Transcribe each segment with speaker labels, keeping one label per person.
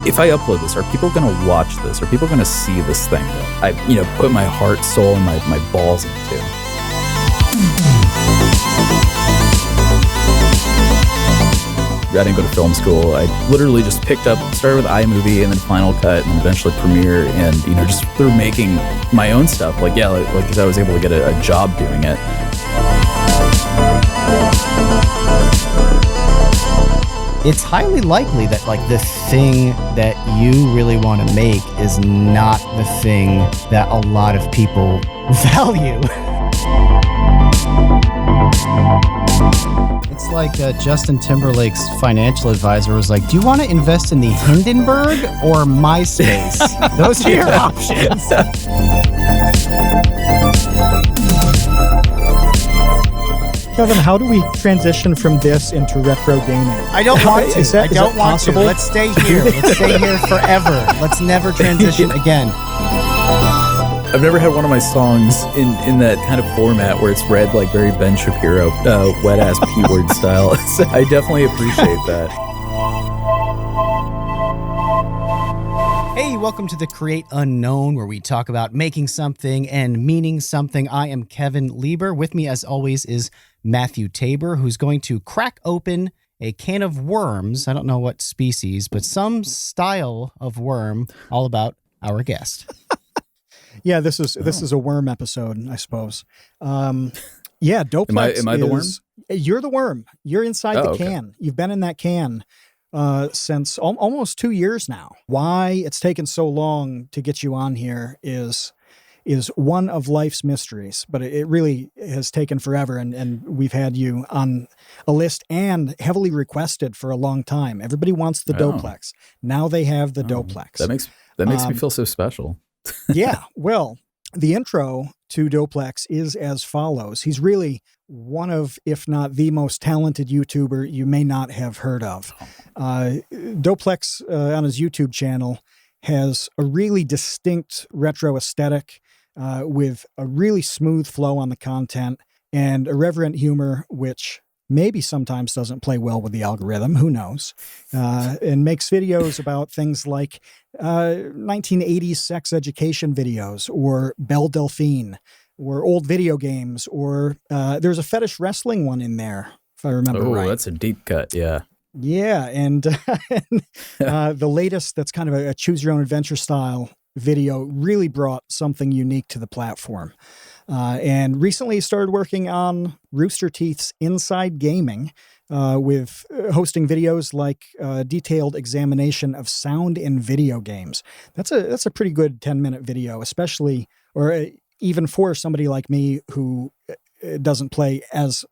Speaker 1: if I upload this, are people going to watch this? Are people going to see this thing that I, put my heart, soul, and my balls into? I didn't go to film school. I literally just started with iMovie and then Final Cut and then eventually Premiere, and just through making my own stuff, like I was able to get a job doing it.
Speaker 2: It's highly likely that the thing that you really want to make is not the thing that a lot of people value. It's like Justin Timberlake's financial advisor was like, do you want to invest in the Hindenburg or MySpace? Those are your options.
Speaker 3: Kevin, how do we transition from this into retro gaming?
Speaker 2: I don't want to.
Speaker 3: Is
Speaker 2: I don't want
Speaker 3: possible?
Speaker 2: to. Let's stay here. Let's stay here forever. Let's never transition again.
Speaker 1: I've never had one of my songs in that kind of format where it's read like very Ben Shapiro, wet ass P-word style. So I definitely appreciate that.
Speaker 2: Hey, welcome to the Create Unknown, where we talk about making something and meaning something. I am Kevin Lieber. With me, as always, is Matthew Tabor, who's going to crack open a can of worms. I don't know what species, but some style of worm, all about our guest.
Speaker 3: Yeah, this is a worm episode, I suppose. Yeah, Doplex.
Speaker 1: Am I the worm?
Speaker 3: You're the worm. You're inside the
Speaker 1: okay.
Speaker 3: can. You've been in that can since almost 2 years now. Why it's taken so long to get you on here is one of life's mysteries, but it really has taken forever, and we've had you on a list and heavily requested for a long time. Everybody wants the Doplex. Now they have the Doplex.
Speaker 1: That makes me feel so special.
Speaker 3: Yeah, well, the intro to Doplex is as follows. He's really one of, if not the most talented YouTuber you may not have heard of. Doplex on his YouTube channel has a really distinct retro aesthetic with a really smooth flow on the content and irreverent humor, which maybe sometimes doesn't play well with the algorithm, who knows, and makes videos about things like 1980s sex education videos, or Belle, Delphine, or old video games, or there's a fetish wrestling one in there, if I remember right.
Speaker 1: Oh, that's a deep cut, yeah.
Speaker 3: Yeah, and the latest that's kind of a choose-your-own-adventure style video really brought something unique to the platform. And recently started working on Rooster Teeth's Inside Gaming with hosting videos like detailed examination of sound in video games. That's a pretty good 10-minute video, especially, or even for somebody like me who doesn't play as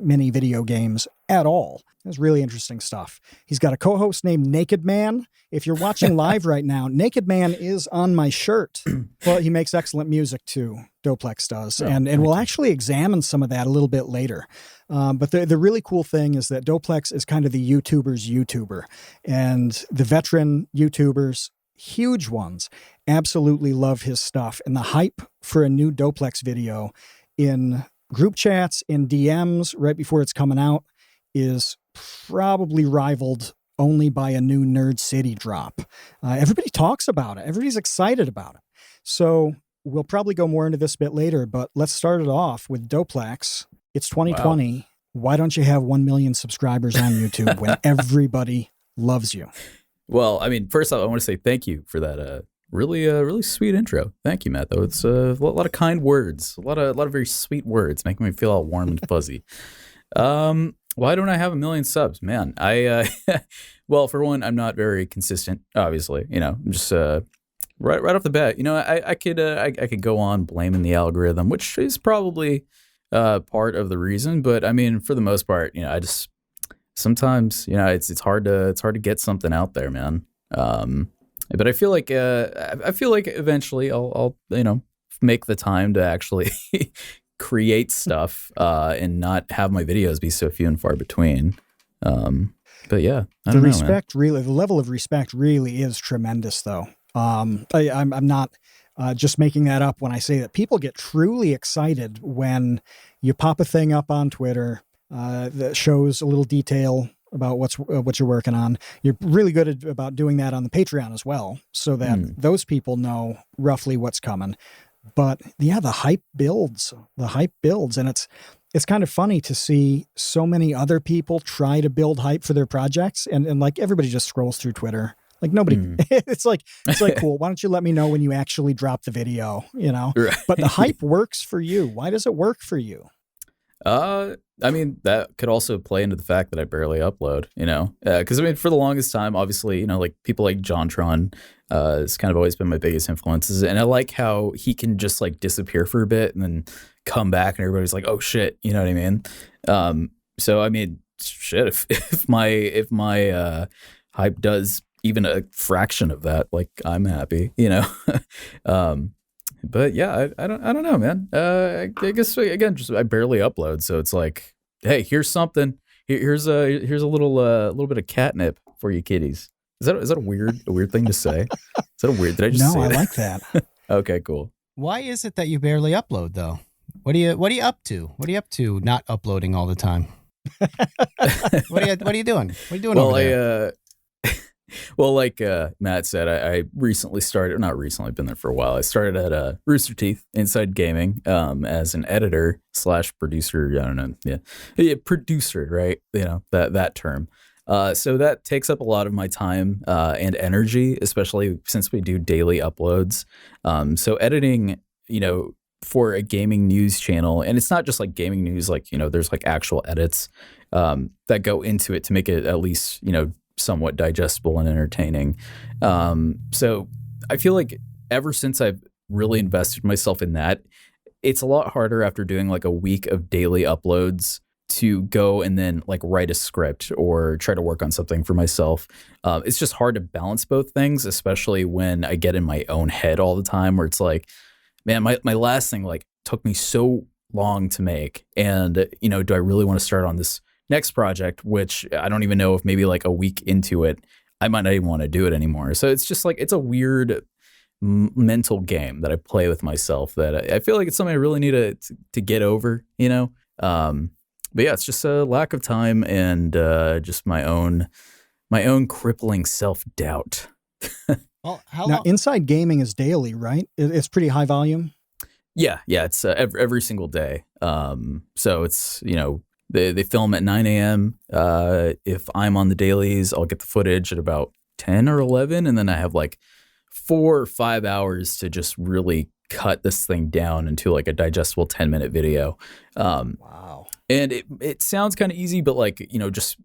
Speaker 3: many video games at all. That's really interesting stuff. He's got a co-host named Naked Man. If you're watching live right now, Naked Man is on my shirt. Well, he makes excellent music too. Doplex does. And we'll actually examine some of that a little bit later. But the really cool thing is that Doplex is kind of the YouTuber's YouTuber. And the veteran YouTubers, huge ones, absolutely love his stuff. And the hype for a new Doplex video in group chats, in DMs right before it's coming out, is probably rivaled only by a new Nerd City drop. Everybody talks about it. Everybody's excited about it. So we'll probably go more into this a bit later, but let's start it off with Doplex. It's 2020. Wow. Why don't you have 1 million subscribers on YouTube when everybody loves you?
Speaker 1: Well, I mean, first off, I want to say thank you for that really sweet intro. Thank you, Matt, though. It's a lot of kind words, a lot of very sweet words, making me feel all warm and fuzzy. Why don't I have 1 million subs? Man, well, for one, I'm not very consistent, obviously. I'm just right off the bat, I could go on blaming the algorithm, which is probably part of the reason, but I mean, for the most part, I just sometimes, it's hard to get something out there, man. But I feel like eventually I'll make the time to actually create stuff and not have my videos be so few and far between. But yeah, I don't know,
Speaker 3: respect, man. Really, the level of respect really is tremendous, though. I'm not just making that up when I say that people get truly excited when you pop a thing up on Twitter that shows a little detail about what you're working on. You're really good about doing that on the Patreon as well, so that those people know roughly what's coming. But yeah, the hype builds, and it's kind of funny to see so many other people try to build hype for their projects, and like everybody just scrolls through Twitter. Like nobody, it's like, cool. Why don't you let me know when you actually drop the video,
Speaker 1: Right.
Speaker 3: But the hype works for you. Why does it work for you?
Speaker 1: I mean, that could also play into the fact that I barely upload, because I mean, for the longest time, obviously, like people like JonTron, it's kind of always been my biggest influences. And I like how he can just like disappear for a bit and then come back and everybody's like, oh shit. You know what I mean? So I mean, shit, if my hype does even a fraction of that, like I'm happy, But yeah, I don't know, man. I guess again, just I barely upload, so it's like, hey, here's something. Here's a little bit of catnip for you kiddies. Is that a weird thing to say? Is that a weird? Did I just say
Speaker 3: I
Speaker 1: that?
Speaker 3: like that.
Speaker 1: Okay, cool.
Speaker 2: Why is it that you barely upload though? What are you up to? What are you up to? Not uploading all the time. What are you doing? What are you doing over there?
Speaker 1: Well, like Matt said, I recently started, not recently, been there for a while. I started at Rooster Teeth Inside Gaming as an editor / producer. I don't know. Yeah, producer, right? That term. So that takes up a lot of my time and energy, especially since we do daily uploads. So editing, for a gaming news channel, and it's not just like gaming news, like, there's like actual edits that go into it to make it at least, somewhat digestible and entertaining. So I feel like ever since I've really invested myself in that, it's a lot harder after doing like a week of daily uploads to go and then like write a script or try to work on something for myself. It's just hard to balance both things, especially when I get in my own head all the time, where it's like, man, my last thing like took me so long to make, and do I really want to start on this next project, which I don't even know if maybe like a week into it, I might not even want to do it anymore. So it's just like, it's a weird mental game that I play with myself that I feel like it's something I really need to get over, but yeah, it's just a lack of time and just my own crippling self-doubt.
Speaker 2: Well, how
Speaker 3: now,
Speaker 2: long?
Speaker 3: Inside Gaming is daily, right? It's pretty high volume.
Speaker 1: Yeah, it's every single day. So it's, They film at 9 a.m. If I'm on the dailies, I'll get the footage at about 10 or 11. And then I have like 4 or 5 hours to just really cut this thing down into like a digestible 10-minute video.
Speaker 3: Wow.
Speaker 1: And it sounds kind of easy, but like, just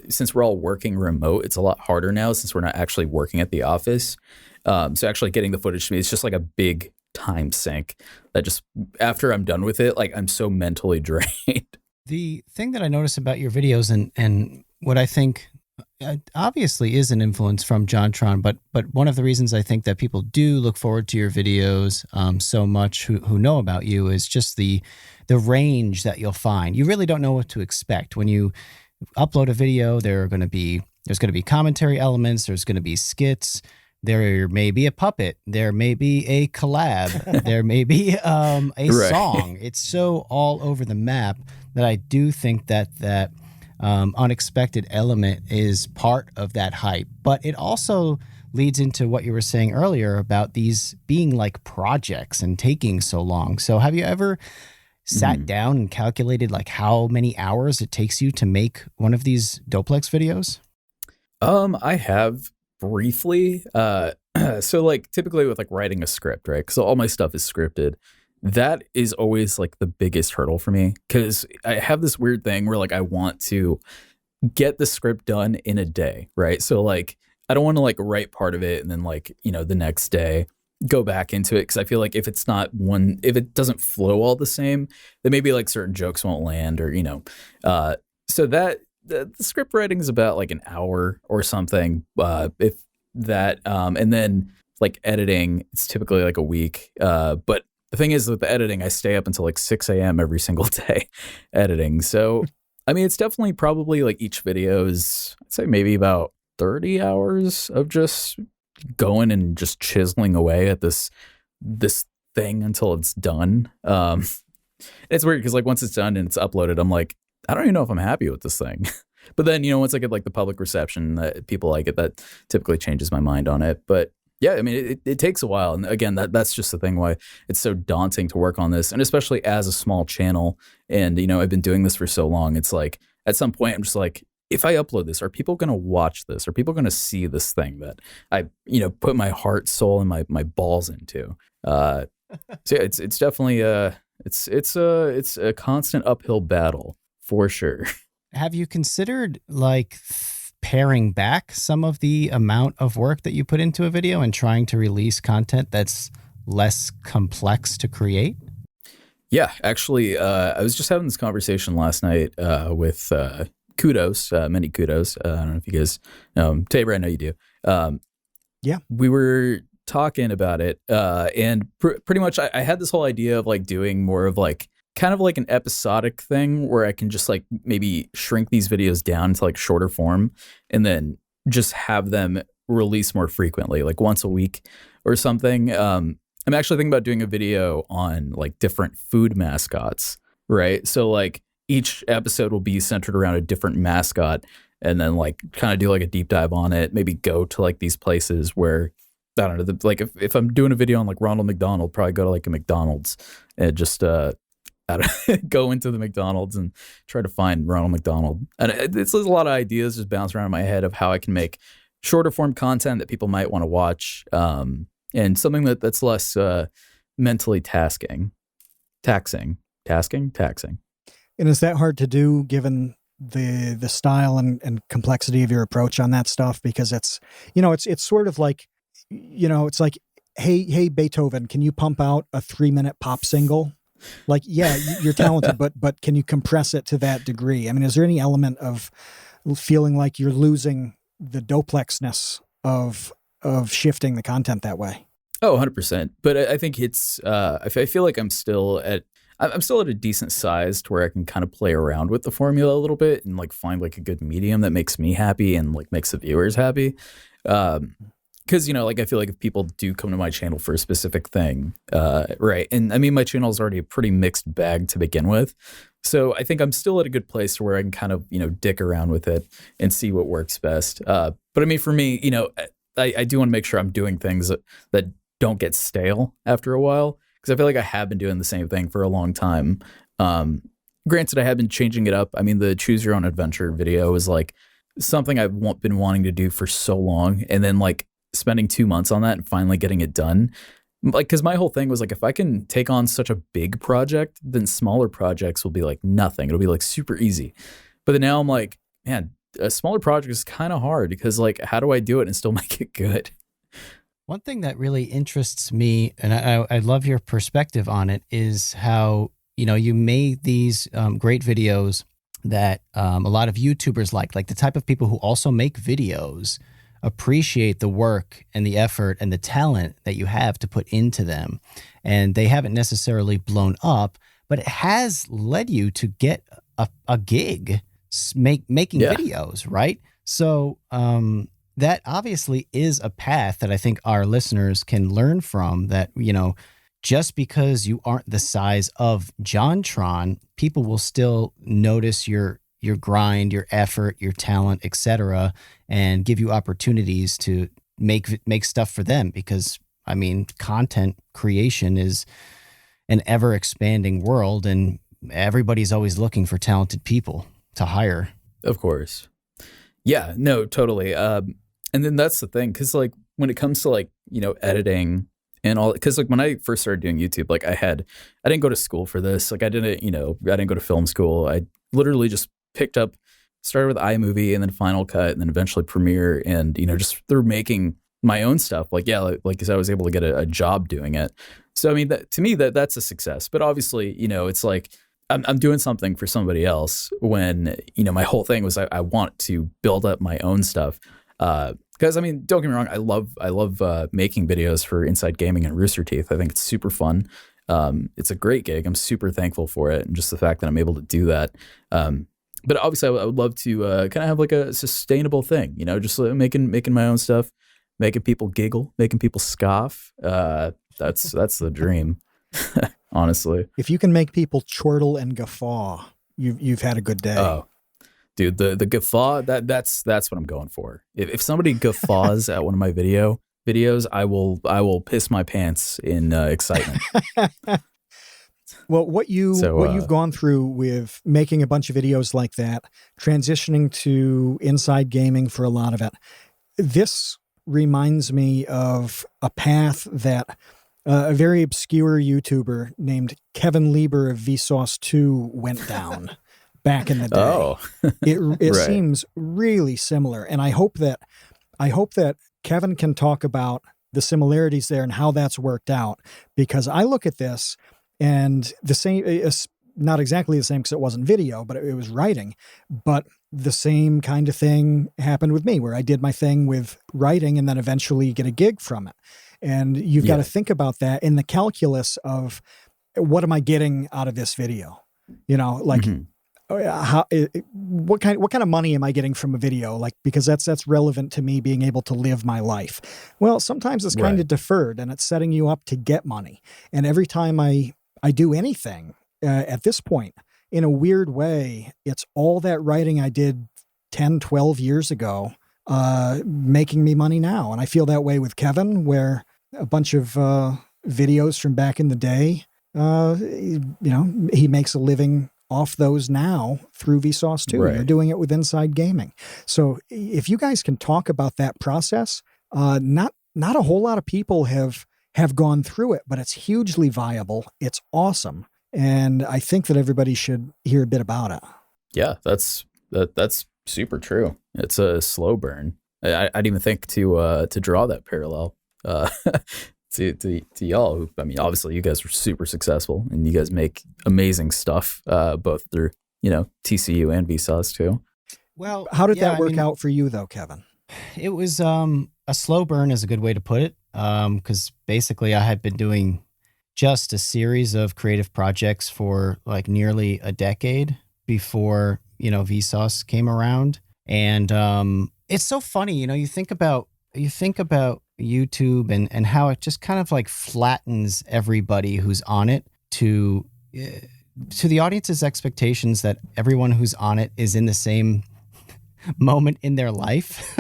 Speaker 1: since we're all working remote, it's a lot harder now since we're not actually working at the office. So actually getting the footage to me, it's just like a big time sink that just after I'm done with it, like I'm so mentally drained.
Speaker 2: The thing that I notice about your videos and what I think obviously is an influence from JonTron, but one of the reasons I think that people do look forward to your videos so much who know about you is just the range that you'll find. You really don't know what to expect when you upload a video. There's going to be commentary elements. There's going to be skits. There may be a puppet. There may be a collab. There may be a song. It's so all over the map that I do think that unexpected element is part of that hype. But it also leads into what you were saying earlier about these being like projects and taking so long. So have you ever sat down and calculated like how many hours it takes you to make one of these Doplex videos?
Speaker 1: I have briefly. So like typically with like writing a script, right? Because all my stuff is scripted. That is always like the biggest hurdle for me, because I have this weird thing where like I want to get the script done in a day, right? So like I don't want to like write part of it and then like, the next day go back into it, because I feel like if it doesn't flow all the same, then maybe like certain jokes won't land or, so that the script writing is about like an hour or something. If that, and then like editing, it's typically like a week. But the thing is with the editing, I stay up until like 6 a.m. every single day editing. So, I mean, it's definitely probably like each video is, I'd say maybe about 30 hours of just going and just chiseling away at this thing until it's done. It's weird because like once it's done and it's uploaded, I'm like, I don't even know if I'm happy with this thing. But then, once I get like the public reception that people like it, that typically changes my mind on it. But yeah, I mean, it takes a while. And again, that's just the thing why it's so daunting to work on this. And especially as a small channel. And, I've been doing this for so long. It's like at some point, I'm just like, if I upload this, are people going to watch this? Are people going to see this thing that I, put my heart, soul, and my balls into? So yeah, it's definitely it's a constant uphill battle for sure.
Speaker 2: Have you considered like paring back some of the amount of work that you put into a video and trying to release content that's less complex to create?
Speaker 1: Yeah, actually, I was just having this conversation last night with Kudos, many Kudos. I don't know if you guys know Tabor, I know you do.
Speaker 3: Yeah.
Speaker 1: We were talking about it, and pretty much I had this whole idea of like doing more of like kind of like an episodic thing where I can just like maybe shrink these videos down to like shorter form and then just have them release more frequently, like once a week or something. I'm actually thinking about doing a video on like different food mascots, right? So like each episode will be centered around a different mascot and then like kind of do like a deep dive on it, maybe go to like these places where, I don't know, like if I'm doing a video on like Ronald McDonald, probably go to like a McDonald's and just go into the McDonald's and try to find Ronald McDonald. And there's a lot of ideas just bounce around in my head of how I can make shorter form content that people might want to watch, and something that's less mentally taxing.
Speaker 3: And is that hard to do given the style and complexity of your approach on that stuff? Because it's sort of like, it's like, hey, Beethoven, can you pump out a 3-minute pop single? Like, yeah, you're talented, but can you compress it to that degree? I mean, is there any element of feeling like you're losing the Doplexness of shifting the content that way?
Speaker 1: Oh, 100%. But I think it's, I feel like I'm still at a decent size to where I can kind of play around with the formula a little bit and like find like a good medium that makes me happy and like makes the viewers happy. Because, like I feel like if people do come to my channel for a specific thing, right. And I mean, my channel is already a pretty mixed bag to begin with. So I think I'm still at a good place where I can kind of, dick around with it and see what works best. But I mean, for me, I do want to make sure I'm doing things that don't get stale after a while. Because I feel like I have been doing the same thing for a long time. Granted, I have been changing it up. I mean, the Choose Your Own Adventure video is like something I've been wanting to do for so long. And then like spending 2 months on that and finally getting it done. Like, because my whole thing was like, if I can take on such a big project, then smaller projects will be like nothing. It'll be like super easy. But then now I'm like, man, a smaller project is kind of hard because like, how do I do it and still make it good?
Speaker 2: One thing that really interests me, and I love your perspective on it, is how, you made these great videos that a lot of YouTubers like the type of people who also make videos appreciate the work and the effort and the talent that you have to put into them. And they haven't necessarily blown up, but it has led you to get a gig making videos, right? So, that obviously is a path that I think our listeners can learn from, that, just because you aren't the size of JonTron, people will still notice your grind, your effort, your talent, etc., and give you opportunities to make stuff for them. Because, I mean, content creation is an ever expanding world and everybody's always looking for talented people to hire.
Speaker 1: Of course. Yeah, no, totally. And then that's the thing, because like when it comes to like, editing and all, because like when I first started doing YouTube, like I didn't go to school for this. Like I didn't go to film school. I literally just started with iMovie and then Final Cut and then eventually Premiere, and, just through making my own stuff, like, yeah, like I was able to get a job doing it. So, I mean, to me, that's a success. But obviously, it's like, I'm doing something for somebody else when, my whole thing was I want to build up my own stuff. Because I mean, don't get me wrong, I love making videos for Inside Gaming and Rooster Teeth. I think it's super fun. It's a great gig. I'm super thankful for it, and just the fact that I'm able to do that. But obviously, I would love to kind of have like a sustainable thing, just making my own stuff, making people giggle, making people scoff. That's the dream, honestly.
Speaker 3: If you can make people chortle and guffaw, you've had a good day.
Speaker 1: Oh, Dude, the guffaw, that's what I'm going for. If somebody guffaws at one of my videos, I will piss my pants in excitement.
Speaker 3: Well, what you've gone through with making a bunch of videos like that, transitioning to Inside Gaming for a lot of it, this reminds me of a path that a very obscure YouTuber named Kevin Lieber of Vsauce 2 went down back in the day.
Speaker 1: Oh,
Speaker 3: it
Speaker 1: right.
Speaker 3: seems really similar, and I hope that Kevin can talk about the similarities there and how that's worked out, because I look at this and the same, it's not exactly the same because it wasn't video, but it was writing, but the same kind of thing happened with me where I did my thing with writing and then eventually get a gig from it. And you've got to think about that in the calculus of what am I getting out of this video? You know, like what kind of money am I getting from a video? Like, because that's relevant to me being able to live my life. Well, sometimes it's kind of deferred and it's setting you up to get money. And every time I do anything at this point, in a weird way, it's all that writing I did 10, 12 years ago, making me money now. And I feel that way with Kevin, where a bunch of videos from back in the day, he makes a living off those now through Vsauce 2. Right. You're doing it with Inside Gaming. So if you guys can talk about that process, not a whole lot of people have gone through it, but it's hugely viable. It's awesome. And I think that everybody should hear a bit about it.
Speaker 1: Yeah, that's super true. It's a slow burn. I didn't even think to draw that parallel to y'all. Who, I mean, obviously you guys were super successful and you guys make amazing stuff, both through TCU and Vsauce too.
Speaker 3: Well, how did that work out for you though, Kevin?
Speaker 2: It was a slow burn is a good way to put it. Because basically I had been doing just a series of creative projects for like nearly a decade before, Vsauce came around. And it's so funny, you think about YouTube and how it just kind of like flattens everybody who's on it to the audience's expectations that everyone who's on it is in the same moment in their life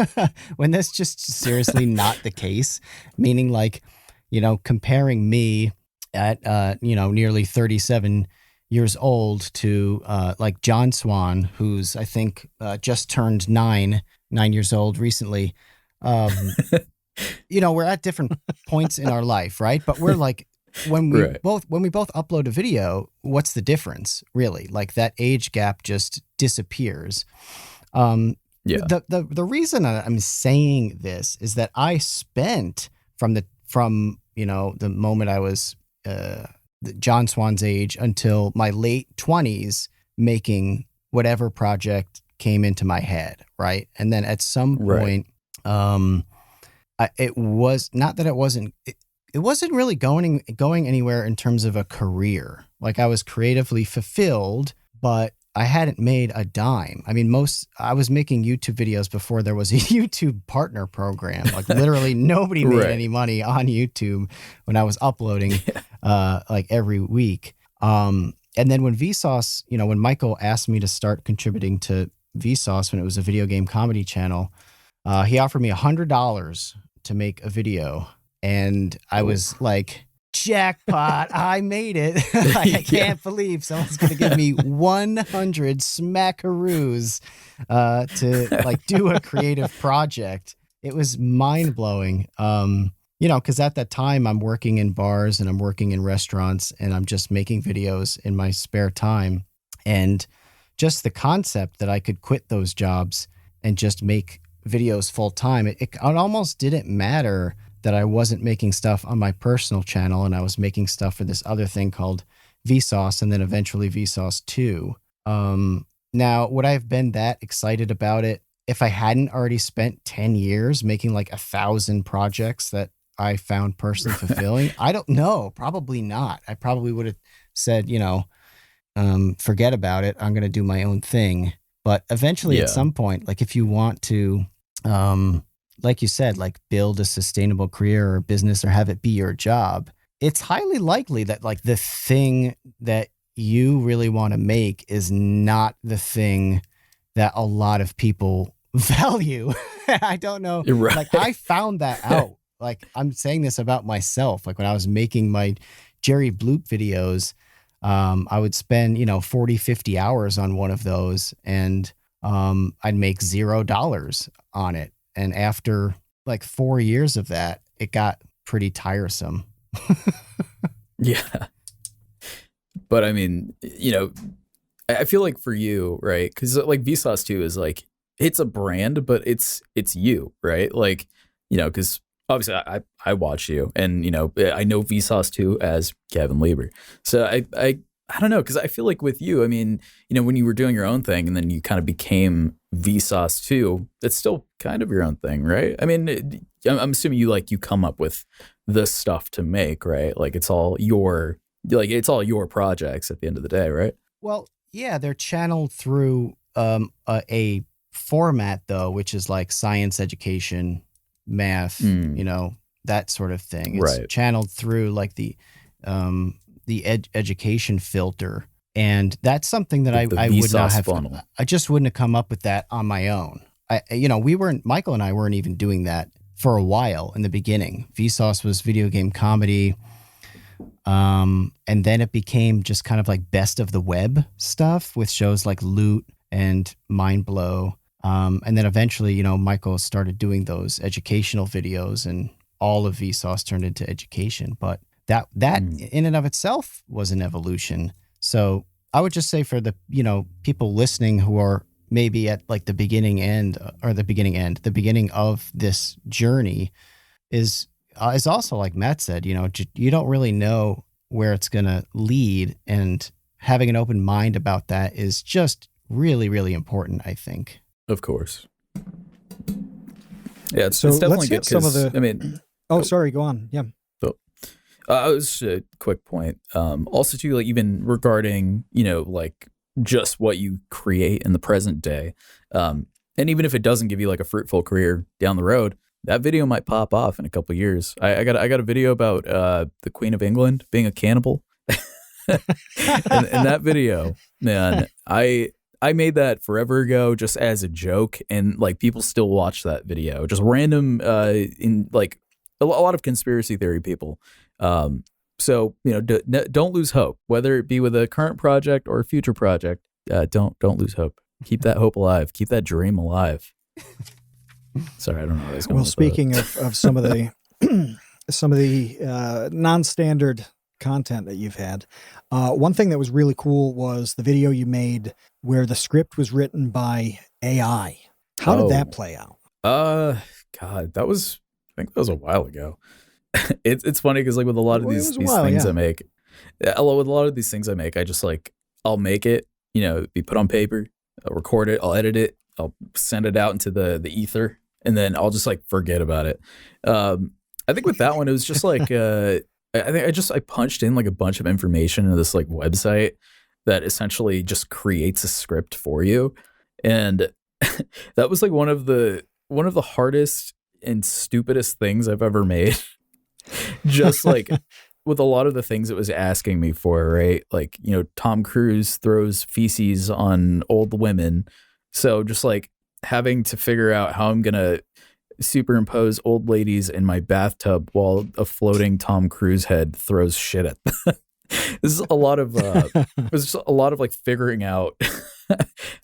Speaker 2: when that's just seriously not the case. Meaning like, comparing me at, nearly 37 years old to like John Swan, who's I think just turned 9 years old recently. We're at different points in our life, right? But we're like, when we both upload a video, what's the difference really? Like that age gap just disappears. The reason I'm saying this is that I spent from the moment I was John Swan's age until my late 20s making whatever project came into my head, right? And then at some point, it wasn't really going anywhere in terms of a career. Like I was creatively fulfilled, but I hadn't made a dime. I mean, I was making YouTube videos before there was a YouTube partner program. Like literally nobody made any money on YouTube when I was uploading like every week. And then when Vsauce, when Michael asked me to start contributing to Vsauce when it was a video game comedy channel, he offered me $100 to make a video. And I was like, jackpot, I made it. I can't believe someone's going to give me 100 smackaroos to like do a creative project. It was mind blowing. Because at that time I'm working in bars and I'm working in restaurants and I'm just making videos in my spare time. And just the concept that I could quit those jobs and just make videos full time, it almost didn't matter that I wasn't making stuff on my personal channel and I was making stuff for this other thing called Vsauce and then eventually Vsauce 2. Now, would I have been that excited about it if I hadn't already spent 10 years making like 1,000 projects that I found personally fulfilling? I don't know. Probably not. I probably would have said, forget about it. I'm going to do my own thing. But eventually at some point, like if you want to, like you said, like build a sustainable career or business or have it be your job, it's highly likely that like the thing that you really want to make is not the thing that a lot of people value. I don't know.
Speaker 1: Right.
Speaker 2: Like I found that out. Like I'm saying this about myself. Like when I was making my Jerry Bloop videos, I would spend, 40, 50 hours on one of those and I'd make $0 on it. And after like 4 years of that, it got pretty tiresome.
Speaker 1: Yeah. But I mean, I feel like for you, right? Because like Vsauce 2 is like, it's a brand, but it's you, right? Like, because obviously I watch you and, I know Vsauce 2 as Kevin Lieber. So I don't know, because I feel like with you, I mean, when you were doing your own thing and then you kind of became Vsauce 2, it's still kind of your own thing, right? I mean, I'm assuming you come up with the stuff to make, right? Like it's all your projects at the end of the day, right?
Speaker 2: Well, yeah, they're channeled through a format though, which is like science education, math, that sort of thing. It's
Speaker 1: right.
Speaker 2: Channeled through like the education filter. And that's something that I would not have,
Speaker 1: funnel.
Speaker 2: I just wouldn't have come up with that on my own. Michael and I weren't even doing that for a while in the beginning. Vsauce was video game comedy. And then it became just kind of like best of the web stuff with shows like Loot and Mind Blow. And then eventually, Michael started doing those educational videos and all of Vsauce turned into education. But that in and of itself was an evolution. So I would just say for the, people listening who are maybe at like the beginning of this journey is also like Matt said, you don't really know where it's going to lead, and having an open mind about that is just really, really important, I think.
Speaker 1: Of course. Yeah, it's
Speaker 3: so
Speaker 1: definitely
Speaker 3: let's get
Speaker 1: good.
Speaker 3: some of the.
Speaker 1: I mean,
Speaker 3: sorry, go on. Yeah.
Speaker 1: So, was a quick point. Also, too, like even regarding like just what you create in the present day, and even if it doesn't give you like a fruitful career down the road, that video might pop off in a couple of years. I got a video about the Queen of England being a cannibal. and that video, man, I made that forever ago just as a joke, and like people still watch that video. Just random in like a lot of conspiracy theory people. So don't lose hope, whether it be with a current project or a future project. Don't lose hope. Keep that hope alive. Keep that dream alive. Sorry, I don't know where I was going.
Speaker 3: Well, speaking of some of the non-standard content that you've had, one thing that was really cool was the video you made where the script was written by AI. How did that play out?
Speaker 1: God, I think that was a while ago. It's funny because like with a lot of these things I make, with a lot of these things I make, I just like I'll make it, be put on paper, I'll record it, I'll edit it, I'll send it out into the ether, and then I'll just like forget about it. I think with that one, it was just like I punched in like a bunch of information into this like website that essentially just creates a script for you, and that was like one of the hardest and stupidest things I've ever made. Just like with a lot of the things it was asking me for, right? Like, Tom Cruise throws feces on old women. So just like having to figure out how I'm going to superimpose old ladies in my bathtub while a floating Tom Cruise head throws shit at them. This is a lot of, it was just a lot of like figuring out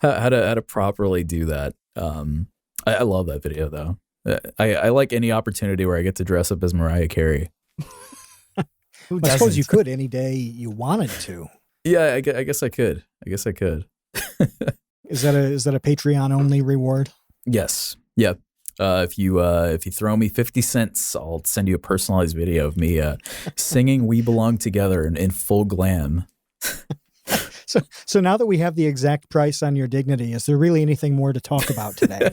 Speaker 1: how to properly do that. I love that video though. I like any opportunity where I get to dress up as Mariah Carey.
Speaker 3: I suppose you could any day you wanted to.
Speaker 1: Yeah, I guess I could. Is that
Speaker 3: a Patreon only reward?
Speaker 1: Yes. Yeah. If you throw me 50 cents, I'll send you a personalized video of me singing "We Belong Together" in full glam.
Speaker 3: So now that we have the exact price on your dignity, is there really anything more to talk about today?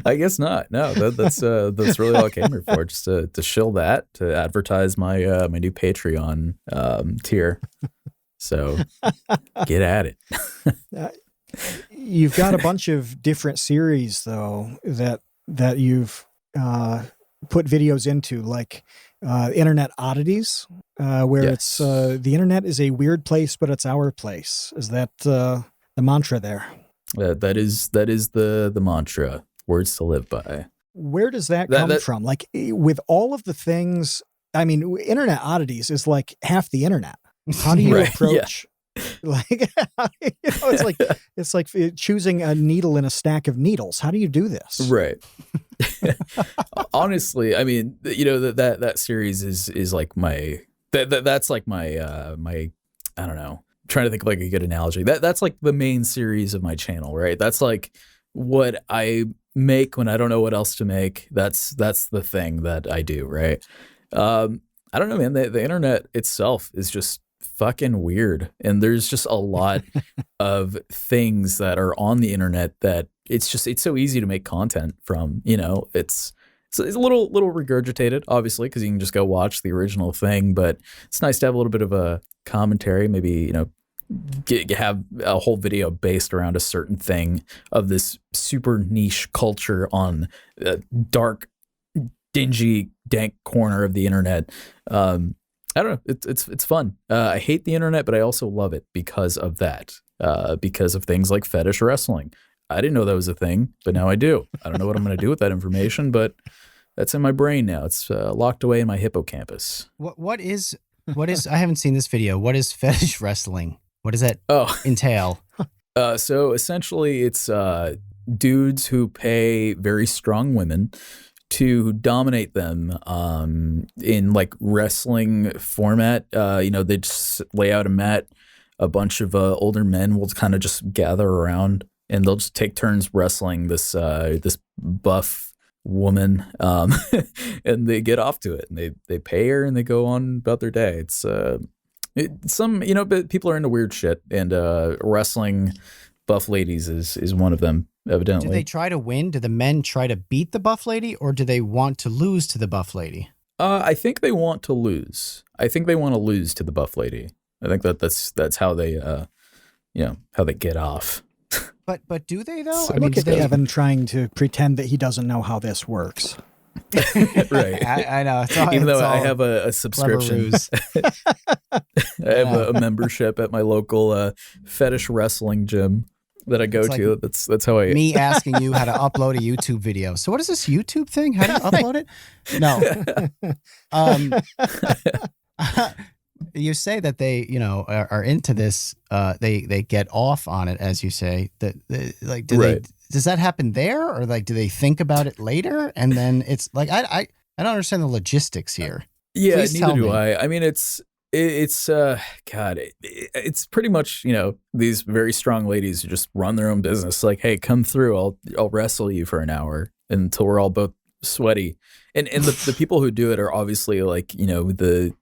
Speaker 1: I guess not. No, that's really all I came here for, just to shill that, to advertise my my new Patreon tier. So get at it.
Speaker 3: You've got a bunch of different series though that you've put videos into, like Internet Oddities, where
Speaker 1: Yes.
Speaker 3: it's the internet is a weird place, but it's our place. Is that the mantra there?
Speaker 1: That is the mantra. Words to live by.
Speaker 3: Where does that come from? Like with all of the things, I mean, Internet Oddities is like half the internet. How do you approach? Like, it's like choosing a needle in a stack of needles. How do you do this?
Speaker 1: Right. Honestly, I mean, that series is like that's like my I don't know. I'm trying to think of like a good analogy. That's like the main series of my channel, right? That's like what I make when I don't know what else to make. That's the thing that I do, right? I don't know, man. The internet itself is just fucking weird, and there's just a lot of things that are on the internet that it's so easy to make content from. It's a little regurgitated, obviously, because you can just go watch the original thing, but it's nice to have a little bit of a commentary, maybe have a whole video based around a certain thing of this super niche culture on a dark, dingy, dank corner of the internet. I don't know. It's fun. I hate the internet, but I also love it because of that. Because of things like fetish wrestling. I didn't know that was a thing, but now I do. I don't know what I'm going to do with that information, but that's in my brain now. It's locked away in my hippocampus.
Speaker 2: What is? I haven't seen this video. What is fetish wrestling? What does that entail?
Speaker 1: So essentially, it's dudes who pay very strong women to dominate them in like wrestling format. They just lay out a mat. A bunch of older men will kind of just gather around, and they'll just take turns wrestling this buff woman, and they get off to it, and they pay her, and they go on about their day. It's but people are into weird shit, and wrestling buff ladies is one of them, evidently.
Speaker 2: Do they try to win? Do the men try to beat the buff lady, or do they want to lose to the buff lady?
Speaker 1: I think they want to lose. I think they want to lose to the buff lady. I think that's how they how they get off.
Speaker 2: But do they though?
Speaker 3: So look at Kevin trying to pretend that he doesn't know how this works.
Speaker 1: Right.
Speaker 2: I know.
Speaker 1: Even though I have a subscription, I have a membership at my local fetish wrestling gym that I go to. That's how I.
Speaker 2: Me asking you how to upload a YouTube video. So what is this YouTube thing? How do you upload it? No. You say that they, are into this. They get off on it, as you say. Does that happen there, or like do they think about it later? And then it's like I don't understand the logistics here.
Speaker 1: Yeah,
Speaker 2: Please
Speaker 1: neither do
Speaker 2: me.
Speaker 1: I. I mean, it's pretty much these very strong ladies who just run their own business. Like, hey, come through. I'll wrestle you for an hour until we're all both sweaty. And the people who do it are obviously like the.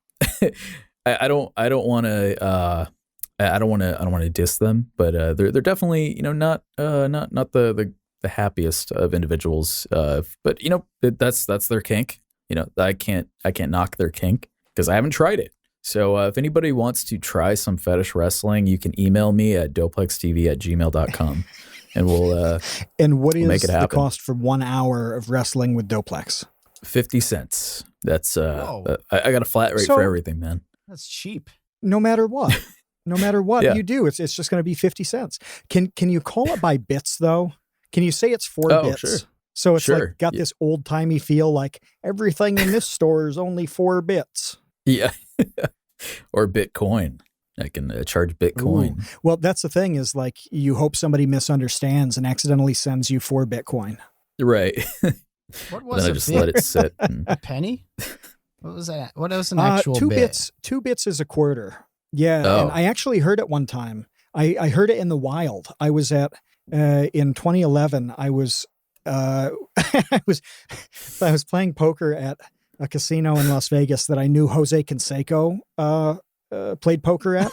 Speaker 1: I don't want to diss them, but they're definitely not the happiest of individuals. But that's their kink. I can't knock their kink because I haven't tried it. So if anybody wants to try some fetish wrestling, you can email me at doplextv@gmail.com, and we'll make it happen.
Speaker 3: The cost for 1 hour of wrestling with Doplex?
Speaker 1: 50 cents. That's I got a flat rate for everything, man.
Speaker 2: That's cheap.
Speaker 3: No matter what you do, it's just going to be 50 cents. Can you call it by bits though? Can you say it's 4 bits?
Speaker 1: Sure.
Speaker 3: So it's like got this old timey feel, like everything in this store is only 4 bits.
Speaker 1: Yeah. Or Bitcoin. I can charge Bitcoin.
Speaker 3: Ooh. Well, that's the thing is like you hope somebody misunderstands and accidentally sends you 4 Bitcoin.
Speaker 1: Right.
Speaker 2: What was
Speaker 1: then I just let it sit.
Speaker 2: A penny? What was that? What was an actual
Speaker 3: 2
Speaker 2: bit?
Speaker 3: bits. 2 bits is a quarter. Yeah.
Speaker 1: Oh.
Speaker 3: And I actually heard it one time. I heard it in the wild. I was at in 2011. I was I was playing poker at a casino in Las Vegas that I knew Jose Canseco played poker at.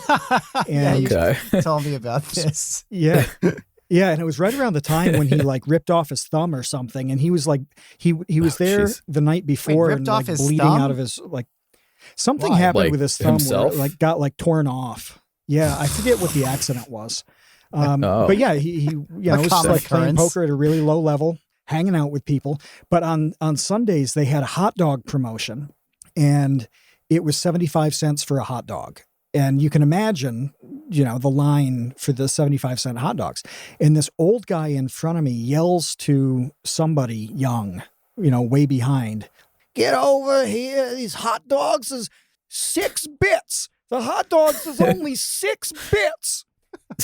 Speaker 3: And
Speaker 2: you told me about this.
Speaker 3: Yeah. Yeah, and it was right around the time when he like ripped off his thumb or something, and he was like he was there the night before and like bleeding out of his like something happened with his thumb
Speaker 1: himself?
Speaker 3: where it like got like torn off. Yeah, I forget what the accident was. But yeah, he was like playing poker at a really low level, hanging out with people. But on Sundays they had a hot dog promotion, and it was 75 cents for a hot dog. And you can imagine the line for the 75-cent hot dogs. And this old guy in front of me yells to somebody young, way behind, "Get over here. These hot dogs is 6 bits. The hot dogs is only 6 bits."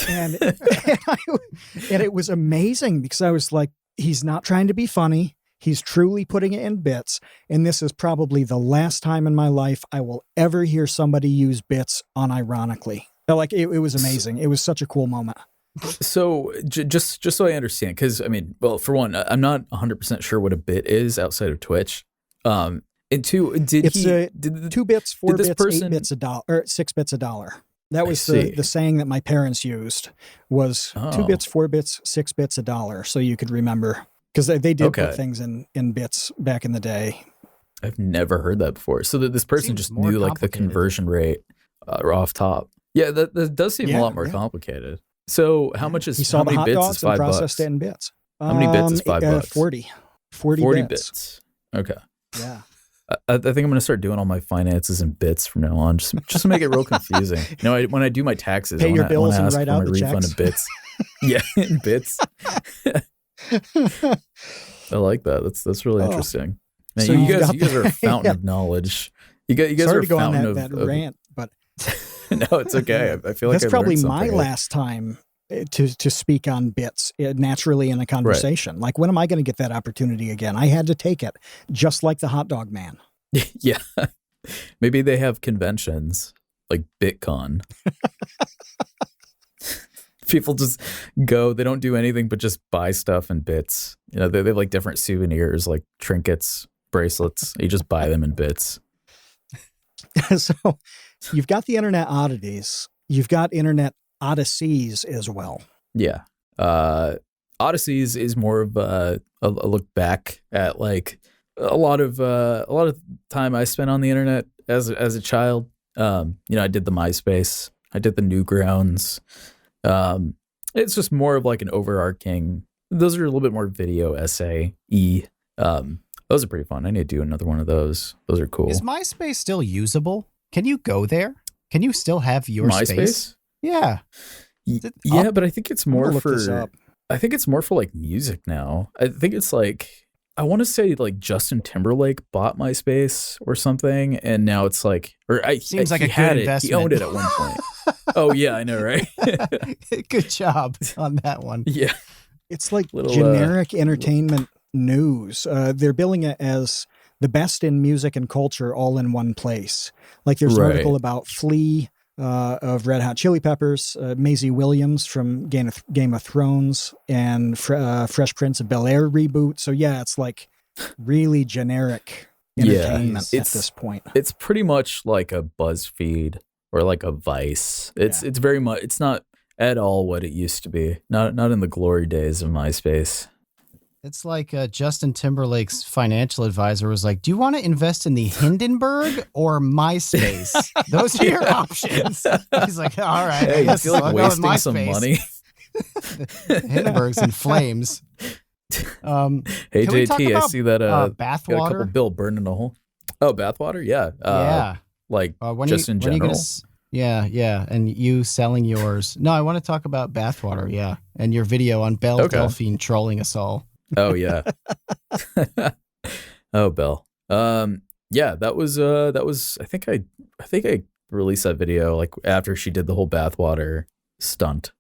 Speaker 3: And it was amazing because I was like, he's not trying to be funny. He's truly putting it in bits. And this is probably the last time in my life I will ever hear somebody use bits unironically. Like, it was amazing. It was such a cool moment.
Speaker 1: So just so I understand, because I mean, well, for one, I'm not 100% sure what a bit is outside of Twitch. And two, 2
Speaker 3: bits, 4 bits, 8 bits a dollar, or 6 bits a dollar. That was the saying that my parents used was 2 bits, 4 bits, 6 bits a dollar. So you could remember, because they did put things in bits back in the day.
Speaker 1: I've never heard that before. So that this person just knew like the conversion rate off top. Yeah, that does seem a lot more complicated. So how much is
Speaker 3: he saw
Speaker 1: how many
Speaker 3: the hot
Speaker 1: bits
Speaker 3: dogs
Speaker 1: is $5?
Speaker 3: And processed it in bits.
Speaker 1: How many bits is $5?
Speaker 3: 40 bits.
Speaker 1: Okay.
Speaker 3: Yeah.
Speaker 1: I think I'm going to start doing all my finances in bits from now on, just to make it real confusing. When I do my taxes,
Speaker 3: pay your bills and write out the
Speaker 1: refund
Speaker 3: checks.
Speaker 1: In bits. Yeah, in bits. I like that. That's really interesting. Man,
Speaker 3: So
Speaker 1: you guys are a fountain of knowledge. You guys
Speaker 3: Sorry
Speaker 1: are a
Speaker 3: to go on
Speaker 1: fountain
Speaker 3: that
Speaker 1: of
Speaker 3: rant, but
Speaker 1: no, it's okay. I feel like
Speaker 3: that's
Speaker 1: I've
Speaker 3: probably
Speaker 1: learned
Speaker 3: my
Speaker 1: something.
Speaker 3: last time to speak on bits naturally in a conversation. Like, when am I going to get that opportunity again? I had to take it, just like the hot dog man.
Speaker 1: Yeah. Maybe they have conventions like BitCon. People just go, they don't do anything but just buy stuff in bits. They have like different souvenirs, like trinkets, bracelets. You just buy them in bits.
Speaker 3: So you've got the internet oddities. You've got internet Odysseys as well.
Speaker 1: Yeah. Odysseys is more of a look back at like a lot of time I spent on the internet as a child. I did the MySpace, I did the Newgrounds. It's just more of like an overarching. Those are a little bit more video essay-y. Those are pretty fun. I need to do another one of those. Those are cool.
Speaker 2: Is MySpace still usable? Can you go there? Can you still have your
Speaker 1: MySpace?
Speaker 2: space? Yeah.
Speaker 1: Yeah, but I think it's more
Speaker 3: for.
Speaker 1: I think it's more for like music now. I think it's like, I want to say like Justin Timberlake bought MySpace or something, and now it's like,
Speaker 2: seems like
Speaker 1: he
Speaker 2: a good
Speaker 1: had
Speaker 2: investment.
Speaker 1: He owned it at one point. Oh yeah, I know, right?
Speaker 2: Good job on that one.
Speaker 1: Yeah,
Speaker 3: it's like generic entertainment news. They're billing it as the best in music and culture all in one place. Like, there's an article about Flea of Red Hot Chili Peppers, Maisie Williams from Game of Thrones, and Fresh Prince of Bel-Air reboot. So yeah, it's like really generic entertainment at this point.
Speaker 1: It's pretty much like a BuzzFeed or like a Vice. It's very much, it's not at all what it used to be. Not in the glory days of MySpace.
Speaker 2: It's like Justin Timberlake's financial advisor was like, "Do you want to invest in the Hindenburg or MySpace? Those are your options." He's like, "All right,
Speaker 1: Hey, I feel like wasting some money."
Speaker 2: Hindenburg's in flames.
Speaker 1: Hey JT, I see that
Speaker 2: bathwater.
Speaker 1: Got a couple bill burned in a hole. Oh, bathwater, yeah,
Speaker 2: yeah.
Speaker 1: Like just in general.
Speaker 2: Yeah, and you selling yours. No, I want to talk about bathwater. Yeah, and your video on Belle Delphine trolling us all.
Speaker 1: Oh yeah. Oh, Belle. Yeah, that was I think I released that video like after she did the whole bathwater stunt.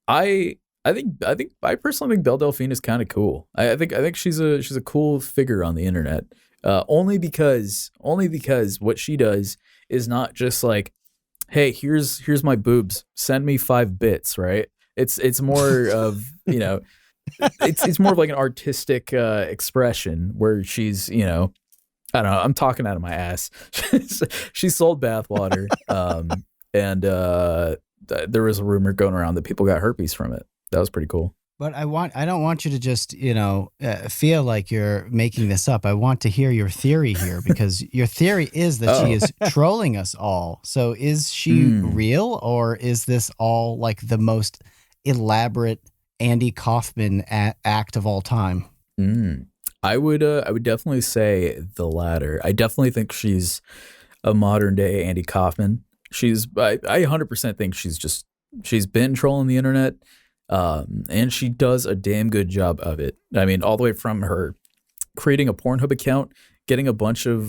Speaker 1: I personally think Belle Delphine is kind of cool. I think she's a cool figure on the internet. Only because what she does is not just like, hey, here's my boobs, send me 5 bits, right? It's more of, it's more of like an artistic expression where she's, I don't know, I'm talking out of my ass. She sold bathwater, and there was a rumor going around that people got herpes from it. That was pretty cool.
Speaker 2: But I don't want you to just, feel like you're making this up. I want to hear your theory here, because your theory is that she is trolling us all. So is she real, or is this all like the most elaborate Andy Kaufman act of all time?
Speaker 1: I would definitely say the latter. I definitely think she's a modern day Andy Kaufman. I 100% think she's been trolling the internet, and she does a damn good job of it. I mean, all the way from her creating a Pornhub account, getting a bunch of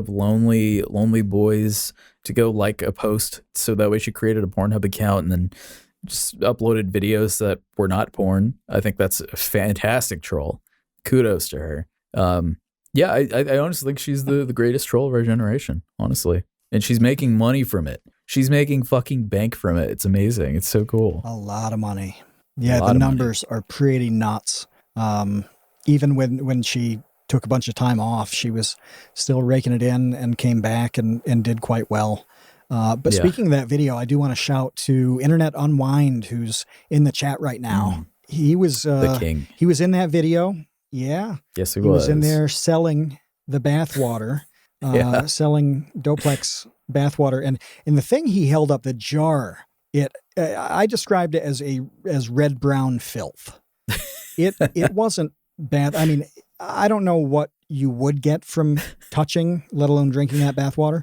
Speaker 1: lonely boys to go like a post, so that way she created a Pornhub account and then just uploaded videos that were not porn. I think that's a fantastic troll. Kudos to her. Yeah, I honestly think she's the greatest troll of our generation, honestly. And she's making money from it. She's making fucking bank from it. It's amazing. It's so cool.
Speaker 3: A lot of money. Yeah, the numbers are pretty nuts. Even when she took a bunch of time off, she was still raking it in and came back and did quite well. But speaking of that video, I do want to shout to Internet Unwind, who's in the chat right now. He was
Speaker 1: the king.
Speaker 3: He was in that video. Yeah.
Speaker 1: Yes, he
Speaker 3: was in there selling the bathwater, selling Doplex bathwater, and the thing he held up, the jar. I described it as red brown filth. It wasn't bad. I mean, I don't know what you would get from touching, let alone drinking that bathwater.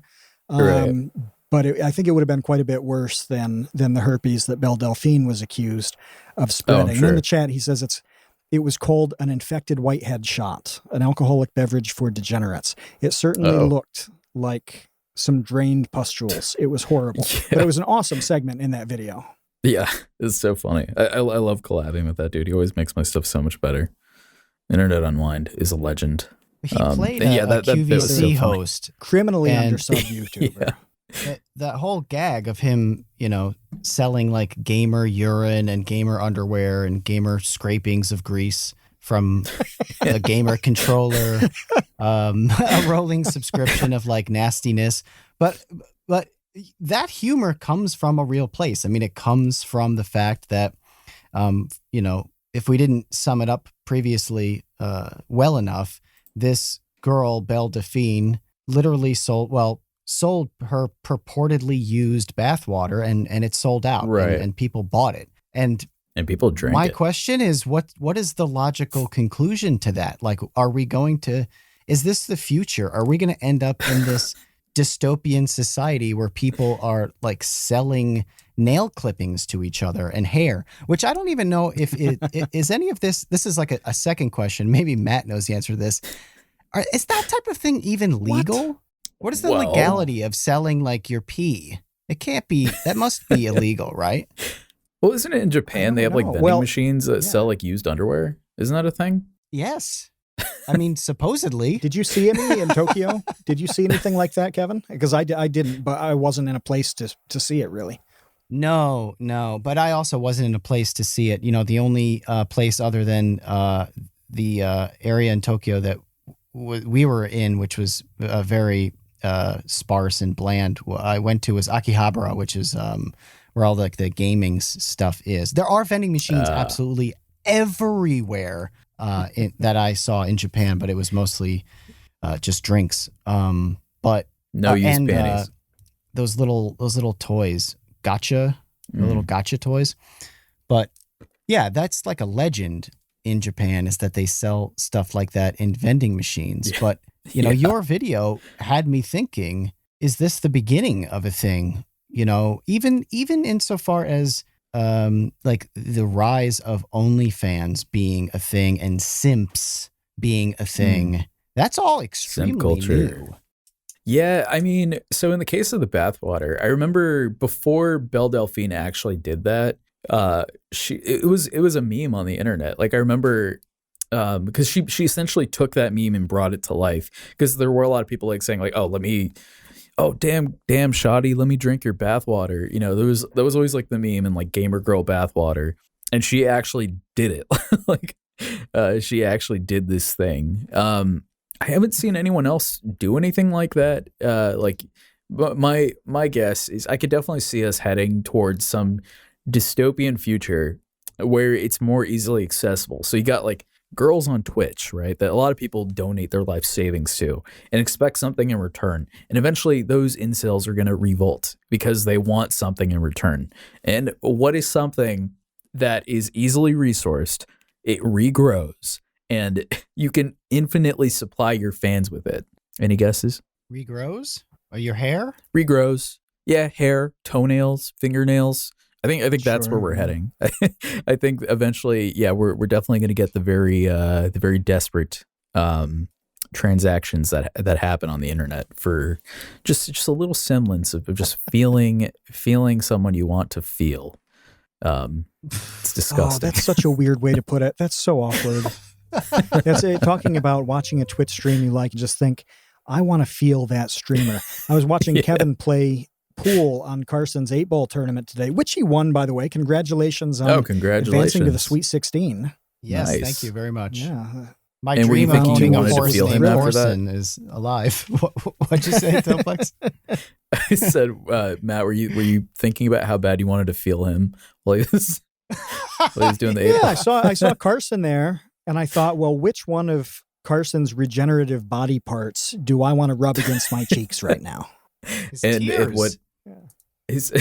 Speaker 1: Right.
Speaker 3: But I think it would have been quite a bit worse than the herpes that Belle Delphine was accused of spreading.
Speaker 1: Oh, sure.
Speaker 3: And in the chat, he says it was called an infected whitehead shot, an alcoholic beverage for degenerates. It certainly looked like some drained pustules. It was horrible. Yeah. But it was an awesome segment in that video.
Speaker 1: Yeah, it's so funny. I love collabing with that dude. He always makes my stuff so much better. Internet Unwind is a legend.
Speaker 2: He played a QVC host.
Speaker 3: Criminally undersubbed YouTuber.
Speaker 2: That whole gag of him, selling like gamer urine and gamer underwear and gamer scrapings of grease from a gamer controller, a rolling subscription of like nastiness. But that humor comes from a real place. I mean, it comes from the fact that, if we didn't sum it up previously well enough, this girl, Belle Delphine, literally sold her purportedly used bathwater and it sold out,
Speaker 1: right?
Speaker 2: And people bought it, and
Speaker 1: people drank it.
Speaker 2: My question is, what is the logical conclusion to that? Like, is this the future? Are we going to end up in this dystopian society where people are like selling nail clippings to each other and hair, which I don't even know if it is any of this. This is like a second question. Maybe Matt knows the answer to this. Is that type of thing even legal? What is the legality of selling like your pee? It can't be. That must be illegal, right?
Speaker 1: Well, isn't it in Japan? They have like vending machines that sell like used underwear. Isn't that a thing?
Speaker 2: Yes. I mean, supposedly.
Speaker 3: Did you see any in Tokyo? Did you see anything like that, Kevin? Because I didn't, but I wasn't in a place to see it really.
Speaker 2: No, but I also wasn't in a place to see it. The only place other than the area in Tokyo that we were in, which was very sparse and bland, I went to was Akihabara, which is where all like the gaming stuff is. There are vending machines absolutely everywhere that I saw in Japan, but it was mostly just drinks. But
Speaker 1: no used panties.
Speaker 2: Those little toys, gotcha, the little gotcha toys. But yeah, that's like a legend in Japan, is that they sell stuff like that in vending machines. Yeah. But your video had me thinking, is this the beginning of a thing? Even insofar as like the rise of OnlyFans being a thing and simps being a thing. That's all extremely new.
Speaker 1: Yeah, I mean, so in the case of the bathwater, I remember before Belle Delphine actually did that, it was a meme on the internet. Like I remember because she essentially took that meme and brought it to life, because there were a lot of people like saying like, damn shoddy, let me drink your bathwater. There was always like the meme and like gamer girl bathwater, and she actually did it. Like she actually did this thing. I haven't seen anyone else do anything like that. But my guess is I could definitely see us heading towards some dystopian future where it's more easily accessible. So you got like girls on Twitch, right, that a lot of people donate their life savings to and expect something in return. And eventually those incels are going to revolt because they want something in return. And what is something that is easily resourced? It regrows, and you can infinitely supply your fans with it. Any guesses?
Speaker 2: Regrows? Or your hair?
Speaker 1: Regrows. Yeah, hair, toenails, fingernails. I think that's where
Speaker 3: Sure,
Speaker 1: we're
Speaker 3: yeah.
Speaker 1: heading. I think eventually, yeah, we're definitely going to get the very desperate transactions that happen on the internet for just a little semblance of just feeling someone you want to feel. It's
Speaker 3: Oh,
Speaker 1: disgusting.
Speaker 3: that's such a weird way to put it. That's so awkward. That's it. Talking about watching a Twitch stream you like and just think, I want to feel that streamer. I was watching Kevin play pool on Carson's 8-ball tournament today, which he won, by the way. Congratulations on
Speaker 1: congratulations.
Speaker 3: advancing to the Sweet 16.
Speaker 2: Yes,
Speaker 1: Nice.
Speaker 2: thank you very much.
Speaker 3: Yeah.
Speaker 2: My
Speaker 1: And were you
Speaker 2: dream of
Speaker 1: thinking you
Speaker 2: owning a
Speaker 1: wanted to
Speaker 2: horse
Speaker 1: feel him
Speaker 2: named
Speaker 1: after that?
Speaker 2: Orson is alive. What'd you say, Doplex?
Speaker 1: I said, Matt, were you thinking about how bad you wanted to feel him while he was doing the 8
Speaker 3: Yeah, I saw Carson there, and I thought, well, which one of Carson's regenerative body parts do I want to rub against my cheeks right now?
Speaker 2: His
Speaker 1: and
Speaker 2: tears.
Speaker 1: what his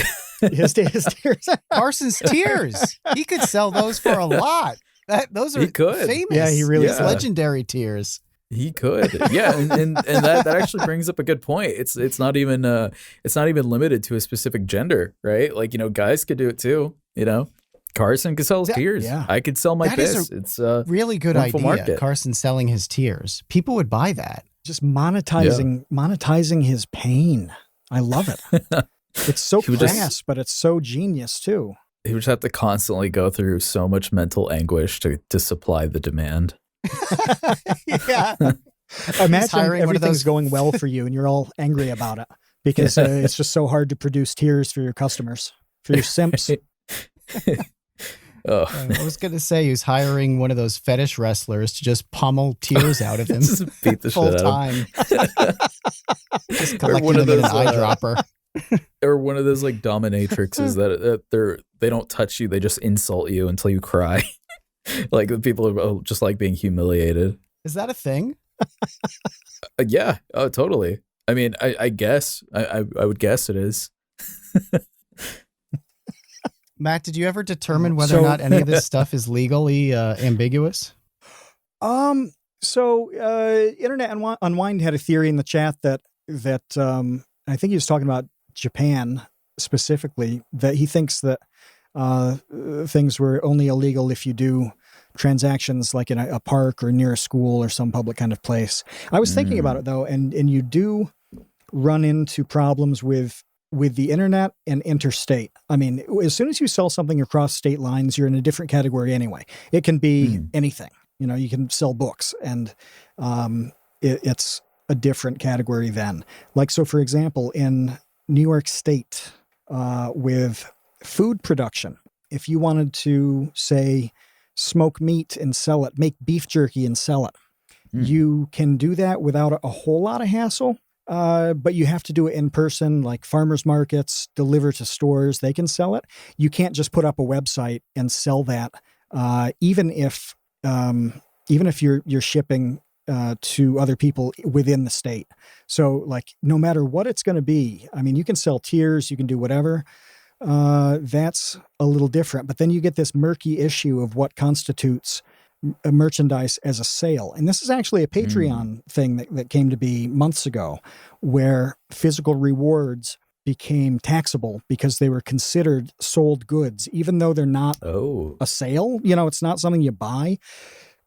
Speaker 3: His tears.
Speaker 2: Carson's tears. He could sell those for a lot. Those are
Speaker 1: He could.
Speaker 2: famous.
Speaker 3: Yeah, he really
Speaker 2: His
Speaker 1: could.
Speaker 2: legendary tears.
Speaker 1: He could, yeah, and that actually brings up a good point. It's not even limited to a specific gender, right? Like, guys could do it too. Carson could sell his tears.
Speaker 3: Yeah.
Speaker 1: I could sell my
Speaker 2: That is
Speaker 1: piss. It's a
Speaker 2: Really good
Speaker 1: wonderful
Speaker 2: idea.
Speaker 1: market.
Speaker 2: Carson selling his tears. People would buy that.
Speaker 3: Just monetizing his pain. I love it. It's so
Speaker 1: He would
Speaker 3: crass,
Speaker 1: just-
Speaker 3: but it's so genius too.
Speaker 1: he would just have to constantly go through so much mental anguish to supply the demand.
Speaker 2: Yeah.
Speaker 3: Imagine
Speaker 2: hiring one of
Speaker 3: everything's
Speaker 2: those-
Speaker 3: going well for you and you're all angry about it because it's just so hard to produce tears for your customers, for your simps.
Speaker 1: Oh,
Speaker 2: I was going to say he was hiring one of those fetish wrestlers to just pummel tears out of him
Speaker 1: just beat the
Speaker 2: full
Speaker 1: shit out of him.
Speaker 2: time. Just
Speaker 1: Or
Speaker 2: collecting
Speaker 1: one of
Speaker 2: them in an
Speaker 1: those,
Speaker 2: eyedropper.
Speaker 1: Or one of those like dominatrixes that they don't touch you, they just insult you until you cry. Like the people are just like being humiliated.
Speaker 2: Is that a thing?
Speaker 1: Yeah, oh totally. I mean, I guess I would guess it is.
Speaker 2: Matt, did you ever determine whether or not any of this stuff is legally ambiguous?
Speaker 3: So Internet Unwind had a theory in the chat that I think he was talking about Japan specifically, that he thinks that things were only illegal if you do transactions like in a park or near a school or some public kind of place. I was thinking about it though, and you do run into problems with the internet and interstate. I mean, as soon as you sell something across state lines, you're in a different category anyway. It can be anything. You can sell books, and it's a different category then. Like, so for example, in New York State, with food production, if you wanted to, say, smoke meat and sell it, make beef jerky and sell it, you can do that without a whole lot of hassle. But you have to do it in person, like farmers markets, deliver to stores, they can sell it. You can't just put up a website and sell that, even if you're shipping to other people within the state. So like, no matter what it's going to be, I mean, you can sell tiers, you can do whatever. That's a little different, but then you get this murky issue of what constitutes a merchandise as a sale. And this is actually a Patreon thing that came to be months ago, where physical rewards became taxable because they were considered sold goods, even though they're not a sale. It's not something you buy.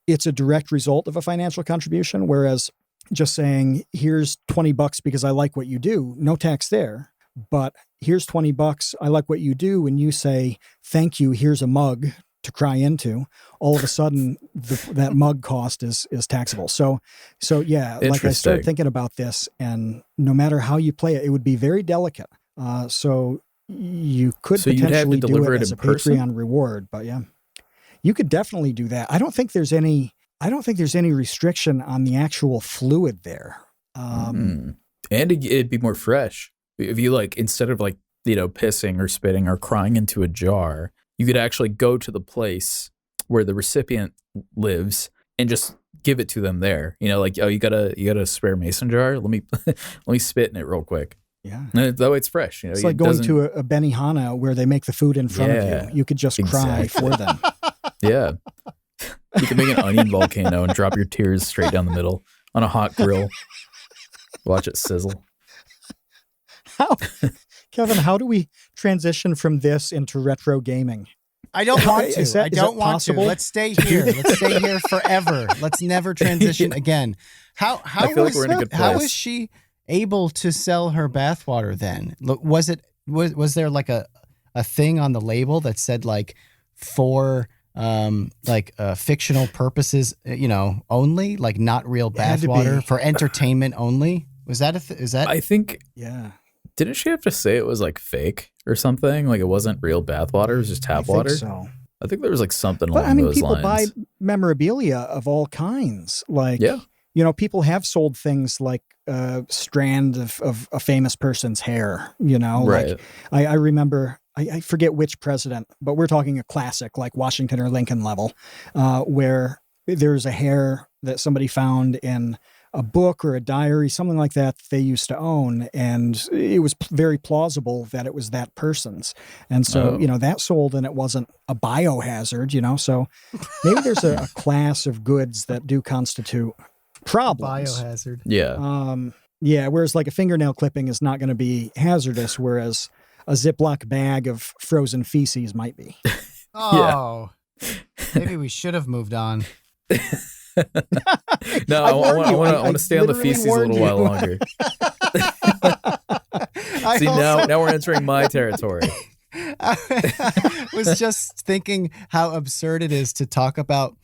Speaker 3: It's a direct result of a financial contribution. Whereas just saying, here's $20 because I like what you do, no tax there. But here's $20, I like what you do. And you say, thank you, here's a mug to cry into, all of a sudden that mug cost is taxable. So yeah, like I started thinking about this, and no matter how you play it, it would be very delicate. So you could potentially do it as a Patreon reward, but yeah, you could definitely do that. I don't think there's any restriction on the actual fluid there.
Speaker 1: And it'd be more fresh if you instead of pissing or spitting or crying into a jar, you could actually go to the place where the recipient lives and just give it to them there. Oh, you got a spare mason jar? Let me spit in it real quick.
Speaker 3: Yeah.
Speaker 1: Though it's fresh.
Speaker 3: It's like going to a Benihana where they make the food in front of you. You could just cry for them.
Speaker 1: Yeah. You can make an onion volcano and drop your tears straight down the middle on a hot grill. Watch it sizzle.
Speaker 3: Kevin, how do we transition from this into retro gaming?
Speaker 2: I don't want to.
Speaker 3: Is that
Speaker 2: I don't want
Speaker 3: possible?
Speaker 2: to. Let's stay here. Let's stay here forever. Let's never transition again. How
Speaker 1: I feel like we're in a good
Speaker 2: how
Speaker 1: place.
Speaker 2: was she able to sell her bathwater then? Was there like a thing on the label that said like for fictional purposes, only, like not real bathwater, for entertainment only? Was that is that?
Speaker 1: I think.
Speaker 3: Yeah.
Speaker 1: Didn't she have to say it was like fake or something? Like it wasn't real bathwater, it was just tap water?
Speaker 3: So.
Speaker 1: I think there was like something
Speaker 3: But
Speaker 1: along
Speaker 3: I mean,
Speaker 1: those
Speaker 3: people
Speaker 1: lines.
Speaker 3: buy memorabilia of all kinds. Like,
Speaker 1: Yeah.
Speaker 3: People have sold things like a strand of a famous person's hair,
Speaker 1: Right.
Speaker 3: Like I remember, I forget which president, but we're talking a classic like Washington or Lincoln level, where there's a hair that somebody found in a book or a diary, something like that they used to own. And it was very plausible that it was that person's. And so, that sold and it wasn't a biohazard, so maybe there's a class of goods that do constitute problems.
Speaker 2: Biohazard.
Speaker 1: Yeah.
Speaker 3: Yeah. Whereas like a fingernail clipping is not going to be hazardous, whereas a Ziploc bag of frozen feces might be.
Speaker 2: Oh, maybe we should have moved on.
Speaker 1: No, I want to stay on the feces a little while longer. See, now we're entering my territory.
Speaker 2: I was just thinking how absurd it is to talk about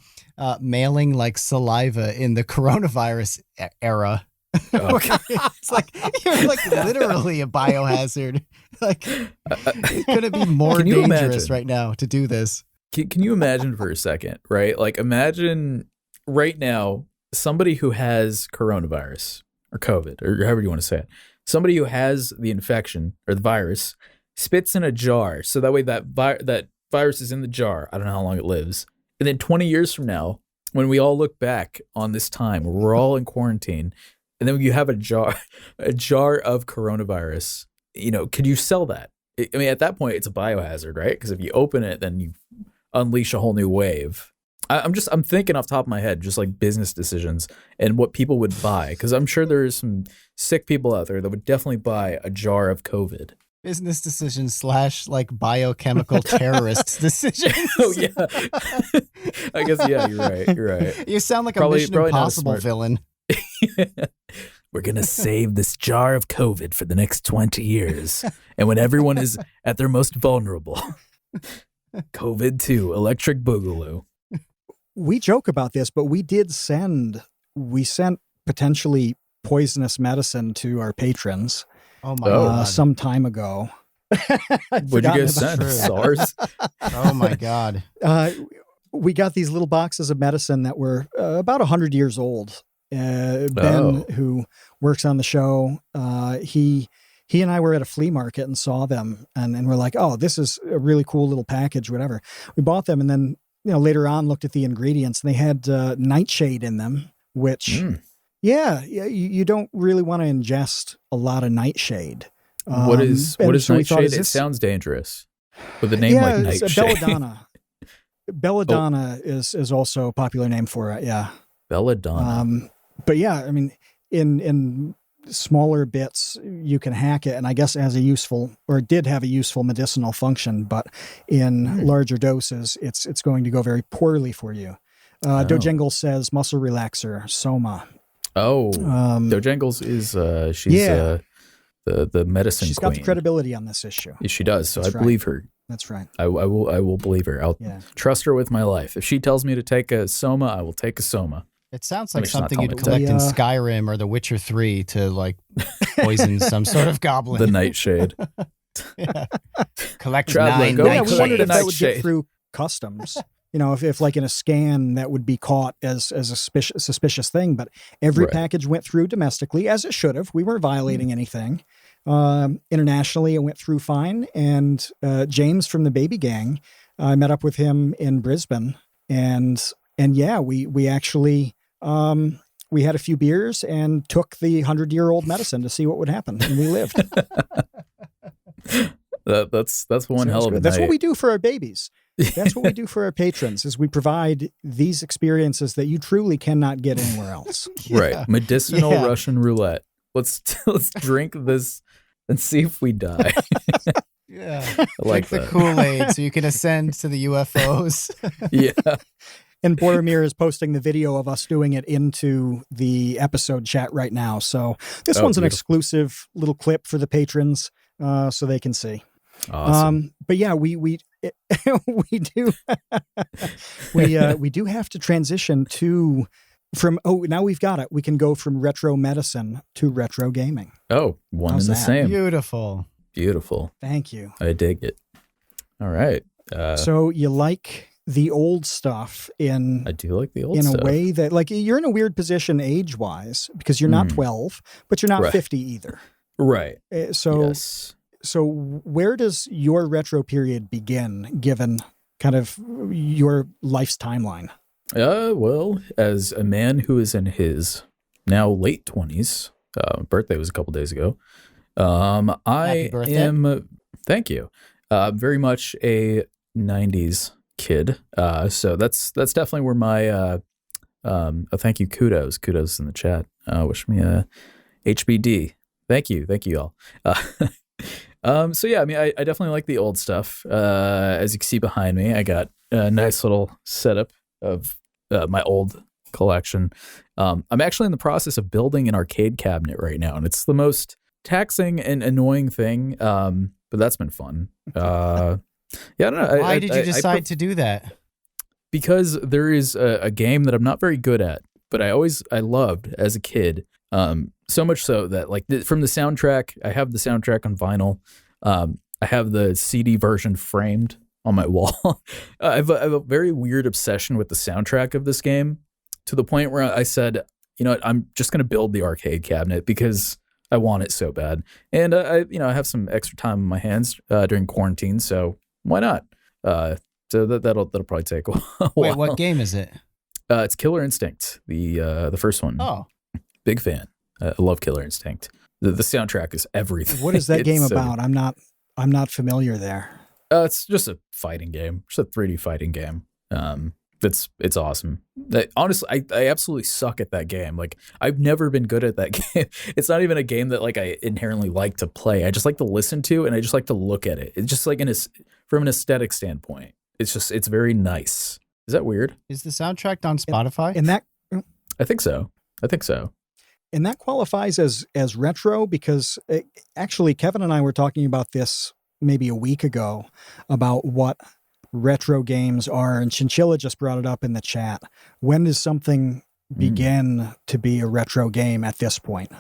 Speaker 2: mailing like saliva in the coronavirus era.
Speaker 1: Okay.
Speaker 2: It's like you're like literally a biohazard. Like it couldn't be more
Speaker 1: Can you
Speaker 2: dangerous
Speaker 1: imagine?
Speaker 2: right now to do this.
Speaker 1: Can you imagine for a second, right? Like imagine right now somebody who has coronavirus or COVID or however you want to say it, somebody who has the infection or the virus spits in a jar. So that way that virus is in the jar. I don't know how long it lives. And then 20 years from now, when we all look back on this time, we're all in quarantine, and then you have a jar of coronavirus, could you sell that? I mean, at that point, it's a biohazard, right? Because if you open it, then you unleash a whole new wave. I'm thinking off the top of my head, just like business decisions and what people would buy. Because I'm sure there's some sick people out there that would definitely buy a jar of COVID.
Speaker 2: Business decisions / like biochemical terrorist decisions.
Speaker 1: Oh yeah, I guess you're right.
Speaker 2: You sound like
Speaker 1: Probably-
Speaker 2: a Mission
Speaker 1: probably not
Speaker 2: Impossible
Speaker 1: smart.
Speaker 2: villain.
Speaker 1: We're gonna save this jar of COVID for the next 20 years, and when everyone is at their most vulnerable, COVID-2, electric boogaloo.
Speaker 3: We joke about this, but we sent potentially poisonous medicine to our patrons
Speaker 2: Oh my God.
Speaker 3: some time ago.
Speaker 1: What'd you guys send?
Speaker 2: true.
Speaker 1: SARS?
Speaker 2: Oh my God.
Speaker 3: We got these little boxes of medicine that were about 100 years old. Ben, who works on the show, he and I were at a flea market and saw them, and we're like, oh, this is a really cool little package, whatever. We bought them, and then later on looked at the ingredients, and they had nightshade in them, which, you don't really want to ingest a lot of nightshade.
Speaker 1: What is
Speaker 3: so we thought,
Speaker 1: nightshade? It sounds dangerous with a name like
Speaker 3: it's
Speaker 1: Nightshade.
Speaker 3: belladonna. Belladonna is also a popular name for it. Yeah.
Speaker 1: Belladonna.
Speaker 3: But yeah, I mean, in smaller bits, you can hack it, and I guess it did have a useful medicinal function, but in larger doses, it's going to go very poorly for you. Dojangles says muscle relaxer, Soma.
Speaker 1: Dojangles is she's the medicine
Speaker 3: She's
Speaker 1: queen.
Speaker 3: got the credibility on this issue.
Speaker 1: Yeah, she does, so
Speaker 3: That's
Speaker 1: I
Speaker 3: right.
Speaker 1: believe her.
Speaker 3: That's right.
Speaker 1: I will believe her. I'll trust her with my life. If she tells me to take a Soma, I will take a Soma.
Speaker 2: It sounds
Speaker 1: I mean,
Speaker 2: like
Speaker 1: she's not
Speaker 2: something
Speaker 1: telling
Speaker 2: you'd
Speaker 1: me to.
Speaker 2: collect in Skyrim or The Witcher 3 to like poison some sort of goblin.
Speaker 1: The Nightshade.
Speaker 2: Collect
Speaker 1: Traveler,
Speaker 2: 9
Speaker 1: go
Speaker 3: Yeah, we
Speaker 1: collect
Speaker 3: wondered
Speaker 1: the
Speaker 3: if that would
Speaker 1: nightshade.
Speaker 3: get through customs. If like in a scan that would be caught as a suspicious thing, but every
Speaker 1: Right.
Speaker 3: package went through domestically as it should have. We weren't violating anything. Internationally, it went through fine. And James from the Baby Gang, I met up with him in Brisbane, and yeah, we actually we had a few beers and took the 100-year-old medicine to see what would happen, and we lived.
Speaker 1: That's one hell of a
Speaker 3: That's
Speaker 1: night.
Speaker 3: what we do for our babies. That's what we do for our patrons, is we provide these experiences that you truly cannot get anywhere else.
Speaker 1: Right. Medicinal
Speaker 2: Yeah.
Speaker 1: Russian roulette. Let's drink this and see if we die.
Speaker 2: Yeah.
Speaker 1: I like
Speaker 2: the
Speaker 1: that.
Speaker 2: Kool-Aid so you can ascend to the UFOs.
Speaker 1: Yeah.
Speaker 3: And Boromir is posting the video of us doing it into the episode chat right now. So this one's an
Speaker 1: beautiful.
Speaker 3: exclusive little clip for the patrons, so they can see.
Speaker 1: Awesome.
Speaker 3: But yeah, we we do we do have to transition from now we've got it. We can go from retro medicine to retro gaming.
Speaker 1: Oh, one
Speaker 3: How's
Speaker 1: and the
Speaker 3: that?
Speaker 1: same.
Speaker 2: Beautiful.
Speaker 1: Beautiful.
Speaker 3: Thank you.
Speaker 1: I dig it. All right.
Speaker 3: So you like the old stuff in
Speaker 1: I do like the old
Speaker 3: in
Speaker 1: stuff.
Speaker 3: a way that, like, you're in a weird position age-wise because you're not 12, but you're not
Speaker 1: Right.
Speaker 3: 50 either.
Speaker 1: Right.
Speaker 3: So
Speaker 1: Yes.
Speaker 3: So where does your retro period begin, given kind of your life's timeline?
Speaker 1: Well, as a man who is in his now late 20s, birthday was a couple days ago.
Speaker 2: Happy
Speaker 1: I
Speaker 2: birthday.
Speaker 1: am, thank you, very much a 90s kid. So that's definitely where my, thank you, kudos in the chat. Wish me a HBD. Thank you all. So yeah, I mean, I definitely like the old stuff. As you can see behind me, I got a nice little setup of my old collection. I'm actually in the process of building an arcade cabinet right now, and it's the most taxing and annoying thing. But that's been fun. Yeah, I don't know.
Speaker 2: Why did you decide to do that?
Speaker 1: Because there is a game that I'm not very good at, but I loved as a kid. So much so that, like, from the soundtrack, I have the soundtrack on vinyl. I have the CD version framed on my wall. I have a very weird obsession with the soundtrack of this game, to the point where I said, you know what, I'm just going to build the arcade cabinet because I want it so bad. And I have some extra time on my hands during quarantine, so why not? So that'll probably take a while.
Speaker 2: Wait, what game is it?
Speaker 1: It's Killer Instinct, the first one.
Speaker 2: Oh,
Speaker 1: Big fan. I love Killer Instinct. The soundtrack is everything.
Speaker 3: What is that
Speaker 1: It's
Speaker 3: game
Speaker 1: so-
Speaker 3: about? I'm not familiar there.
Speaker 1: It's just a fighting game. Just a 3D fighting game. It's awesome. Honestly, I absolutely suck at that game. Like, I've never been good at that game. It's not even a game that, like, I inherently like to play. I just like to listen to, and I just like to look at it. It's just like from an aesthetic standpoint. It's very nice. Is that weird?
Speaker 2: is the soundtrack on Spotify?
Speaker 3: And that
Speaker 1: I think so.
Speaker 3: And that qualifies as retro because actually Kevin and I were talking about this maybe a week ago about what retro games are, and Chinchilla just brought it up in the chat. When does something begin to be a retro game at this point?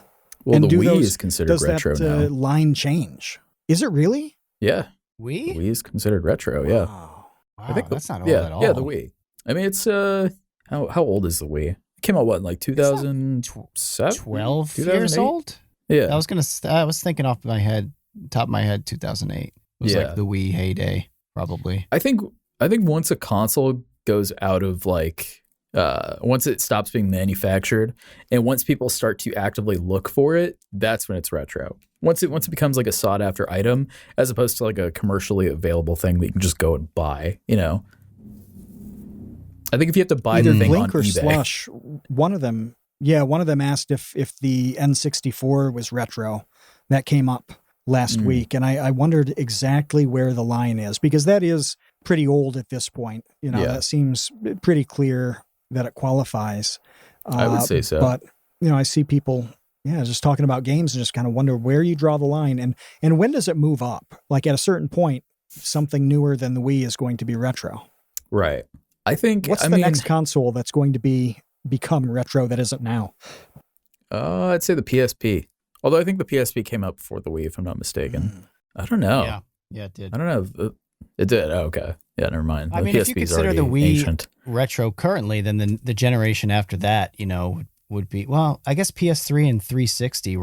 Speaker 1: Well,
Speaker 3: And
Speaker 1: the
Speaker 3: do
Speaker 1: Wii
Speaker 3: those-
Speaker 1: is considered
Speaker 3: Does
Speaker 1: retro
Speaker 3: that
Speaker 1: now.
Speaker 3: line change? Is it really?
Speaker 1: Yeah,
Speaker 2: Wii?
Speaker 1: Wii is considered retro. Yeah.
Speaker 3: Wow.
Speaker 2: Wow,
Speaker 1: think
Speaker 2: that's not old
Speaker 1: yeah,
Speaker 2: at all.
Speaker 1: yeah, the Wii. I mean, it's how old is the Wii? It came out what, in like 2007?
Speaker 2: 12 years
Speaker 1: 2008?
Speaker 2: old?
Speaker 1: Yeah.
Speaker 2: I was thinking top of my head, 2008. It was
Speaker 1: Yeah.
Speaker 2: like the Wii heyday, probably.
Speaker 1: I think once a console goes out of, like, once it stops being manufactured and once people start to actively look for it, that's when it's retro. Once it becomes like a sought after item, as opposed to like a commercially available thing that you can just go and buy, you know. I think if you have to buy
Speaker 3: Either
Speaker 1: the thing
Speaker 3: Blink
Speaker 1: on
Speaker 3: or
Speaker 1: eBay,
Speaker 3: Slush, one of them asked if the N64 was retro. That came up last week, and I wondered exactly where the line is, because that is pretty old at this point. You know,
Speaker 1: Yeah.
Speaker 3: that seems pretty clear that it qualifies.
Speaker 1: I would say so.
Speaker 3: But, you know, I see people, just talking about games and just kind of wonder where you draw the line, and when does it move up? Like, at a certain point, something newer than the Wii is going to be retro.
Speaker 1: right? I think
Speaker 3: What's the next console that's going to become retro that isn't now?
Speaker 1: I'd say the PSP. Although I think the PSP came out before the Wii, if I'm not mistaken. I don't know.
Speaker 2: Yeah, it did.
Speaker 1: I don't know. It did. Oh, okay. Yeah, never mind.
Speaker 2: I
Speaker 1: The
Speaker 2: mean, if you
Speaker 1: PSP is
Speaker 2: consider the
Speaker 1: already
Speaker 2: Wii
Speaker 1: ancient.
Speaker 2: retro currently, then the generation after that, would be, well, I guess PS3 and 360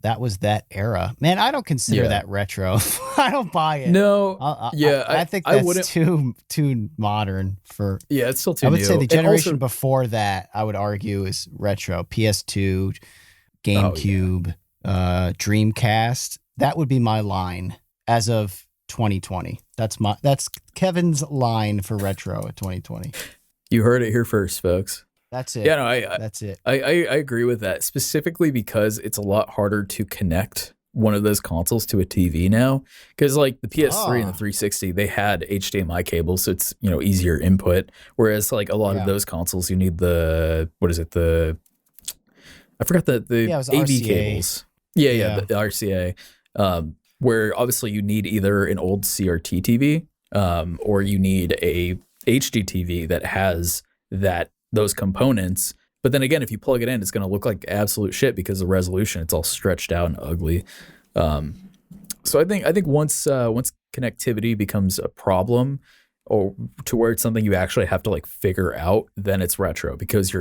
Speaker 2: that was that era. Man, I don't consider
Speaker 1: Yeah.
Speaker 2: that retro. I don't buy it.
Speaker 1: No.
Speaker 2: I think
Speaker 1: I
Speaker 2: that's
Speaker 1: wouldn't.
Speaker 2: too modern for.
Speaker 1: Yeah, it's still too
Speaker 2: I would
Speaker 1: new.
Speaker 2: say the
Speaker 1: And
Speaker 2: generation
Speaker 1: also-
Speaker 2: before that, I would argue, is retro. PS2,
Speaker 1: Oh,
Speaker 2: GameCube, Dreamcast. That would be my line as of 2020. That's Kevin's line for retro at 2020.
Speaker 1: You heard it here first, folks.
Speaker 2: That's it.
Speaker 1: Yeah, no,
Speaker 2: That's it.
Speaker 1: I agree with that, specifically because it's a lot harder to connect one of those consoles to a TV now, because like the PS3 and the 360, they had HDMI cables, so it's, you know, easier input. Whereas like a lot of those consoles, you need the I forgot the AV
Speaker 2: RCA
Speaker 1: cables. Yeah, the RCA. Where obviously you need either an old CRT TV, or you need a HD TV that has those components. But then again, if you plug it in, it's going to look like absolute shit because the resolution, it's all stretched out and ugly. So I think once connectivity becomes a problem, or to where it's something you actually have to like figure out, then it's retro, because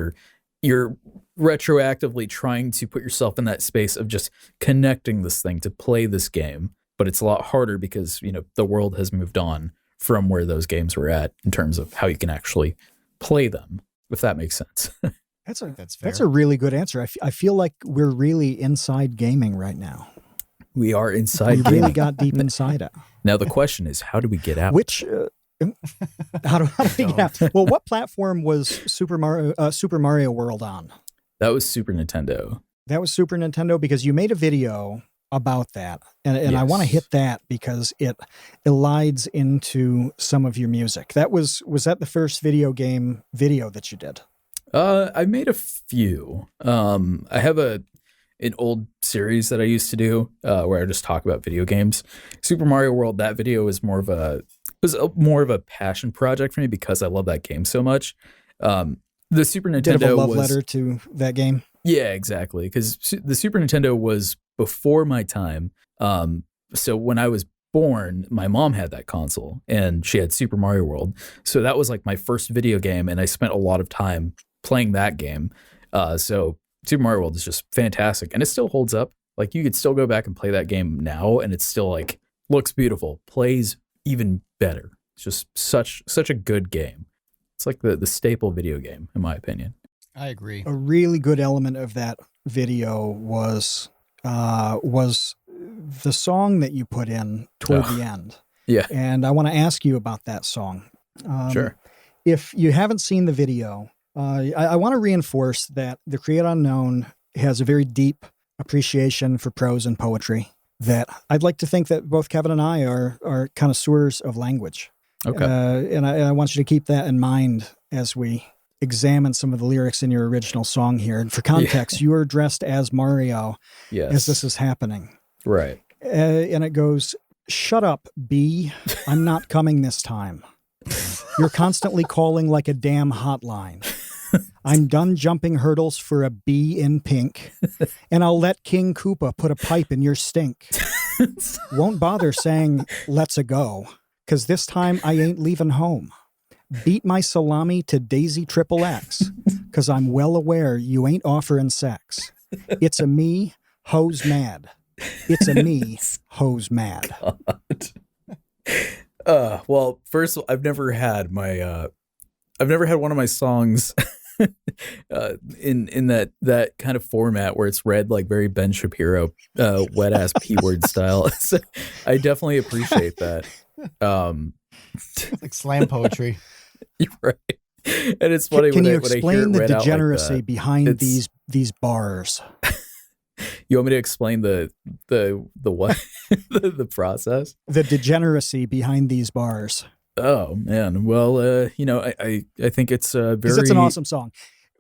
Speaker 1: you're retroactively trying to put yourself in that space of just connecting this thing to play this game. But it's a lot harder because, you know, the world has moved on from where those games were at in terms of how you can actually play them, if that makes sense.
Speaker 2: That's fair.
Speaker 3: That's a really good answer. I feel like we're really inside gaming right now.
Speaker 1: We are inside.
Speaker 3: We really got deep inside it.
Speaker 1: Now the question is, how do we get out?
Speaker 3: Which how do we get out? Well, what platform was Super Mario World on?
Speaker 1: That was Super Nintendo.
Speaker 3: That was Super Nintendo, because you made a video about that, and
Speaker 1: Yes.
Speaker 3: I want to hit that because it elides into some of your music. That was that the first video game video that you did?
Speaker 1: I made a few. I have an old series that I used to do where I just talk about video games. Super Mario World, that video was more of a passion project for me because I love that game so much. The Super Nintendo
Speaker 3: Did a love letter to that game.
Speaker 1: Yeah, exactly. Because the Super Nintendo was before my time. So when I was born, my mom had that console and she had Super Mario World. So that was like my first video game, and I spent a lot of time playing that game. So Super Mario World is just fantastic, and it still holds up. Like you could still go back and play that game now, and it's still like looks beautiful, plays even better. It's just such a good game. It's like the staple video game, in my opinion.
Speaker 2: I agree.
Speaker 3: A really good element of that video was the song that you put in toward the end.
Speaker 1: Yeah.
Speaker 3: And I want to ask you about that song.
Speaker 1: Sure.
Speaker 3: If you haven't seen the video, I want to reinforce that the Create Unknown has a very deep appreciation for prose and poetry, that I'd like to think that both Kevin and I are connoisseurs of language.
Speaker 1: Okay.
Speaker 3: And I want you to keep that in mind as we examine some of the lyrics in your original song here. And for context, you are dressed as Mario as this is happening.
Speaker 1: Right.
Speaker 3: And it goes, "Shut up, B. I'm not coming this time. You're constantly calling like a damn hotline. I'm done jumping hurdles for a bee in pink, and I'll let King Koopa put a pipe in your stink. Won't bother saying, let's-a go, 'cause this time I ain't leaving home. Beat my salami to Daisy XXX, 'cause I'm well aware you ain't offering sex. It's a me, hoes mad. It's a me, hoes mad."
Speaker 1: Well, first, I've never had one of my songs in that kind of format where it's read like very Ben Shapiro, wet ass P-word style. So I definitely appreciate that.
Speaker 2: Like slam poetry.
Speaker 1: You're right. And it's funny
Speaker 3: Can
Speaker 1: when
Speaker 3: you
Speaker 1: I hear it
Speaker 3: explain the
Speaker 1: read out like
Speaker 3: degeneracy
Speaker 1: that.
Speaker 3: behind these bars?
Speaker 1: You want me to explain the what? the process?
Speaker 3: The degeneracy behind these bars.
Speaker 1: Oh man. Well, I think it's very.
Speaker 3: Because it's an awesome song.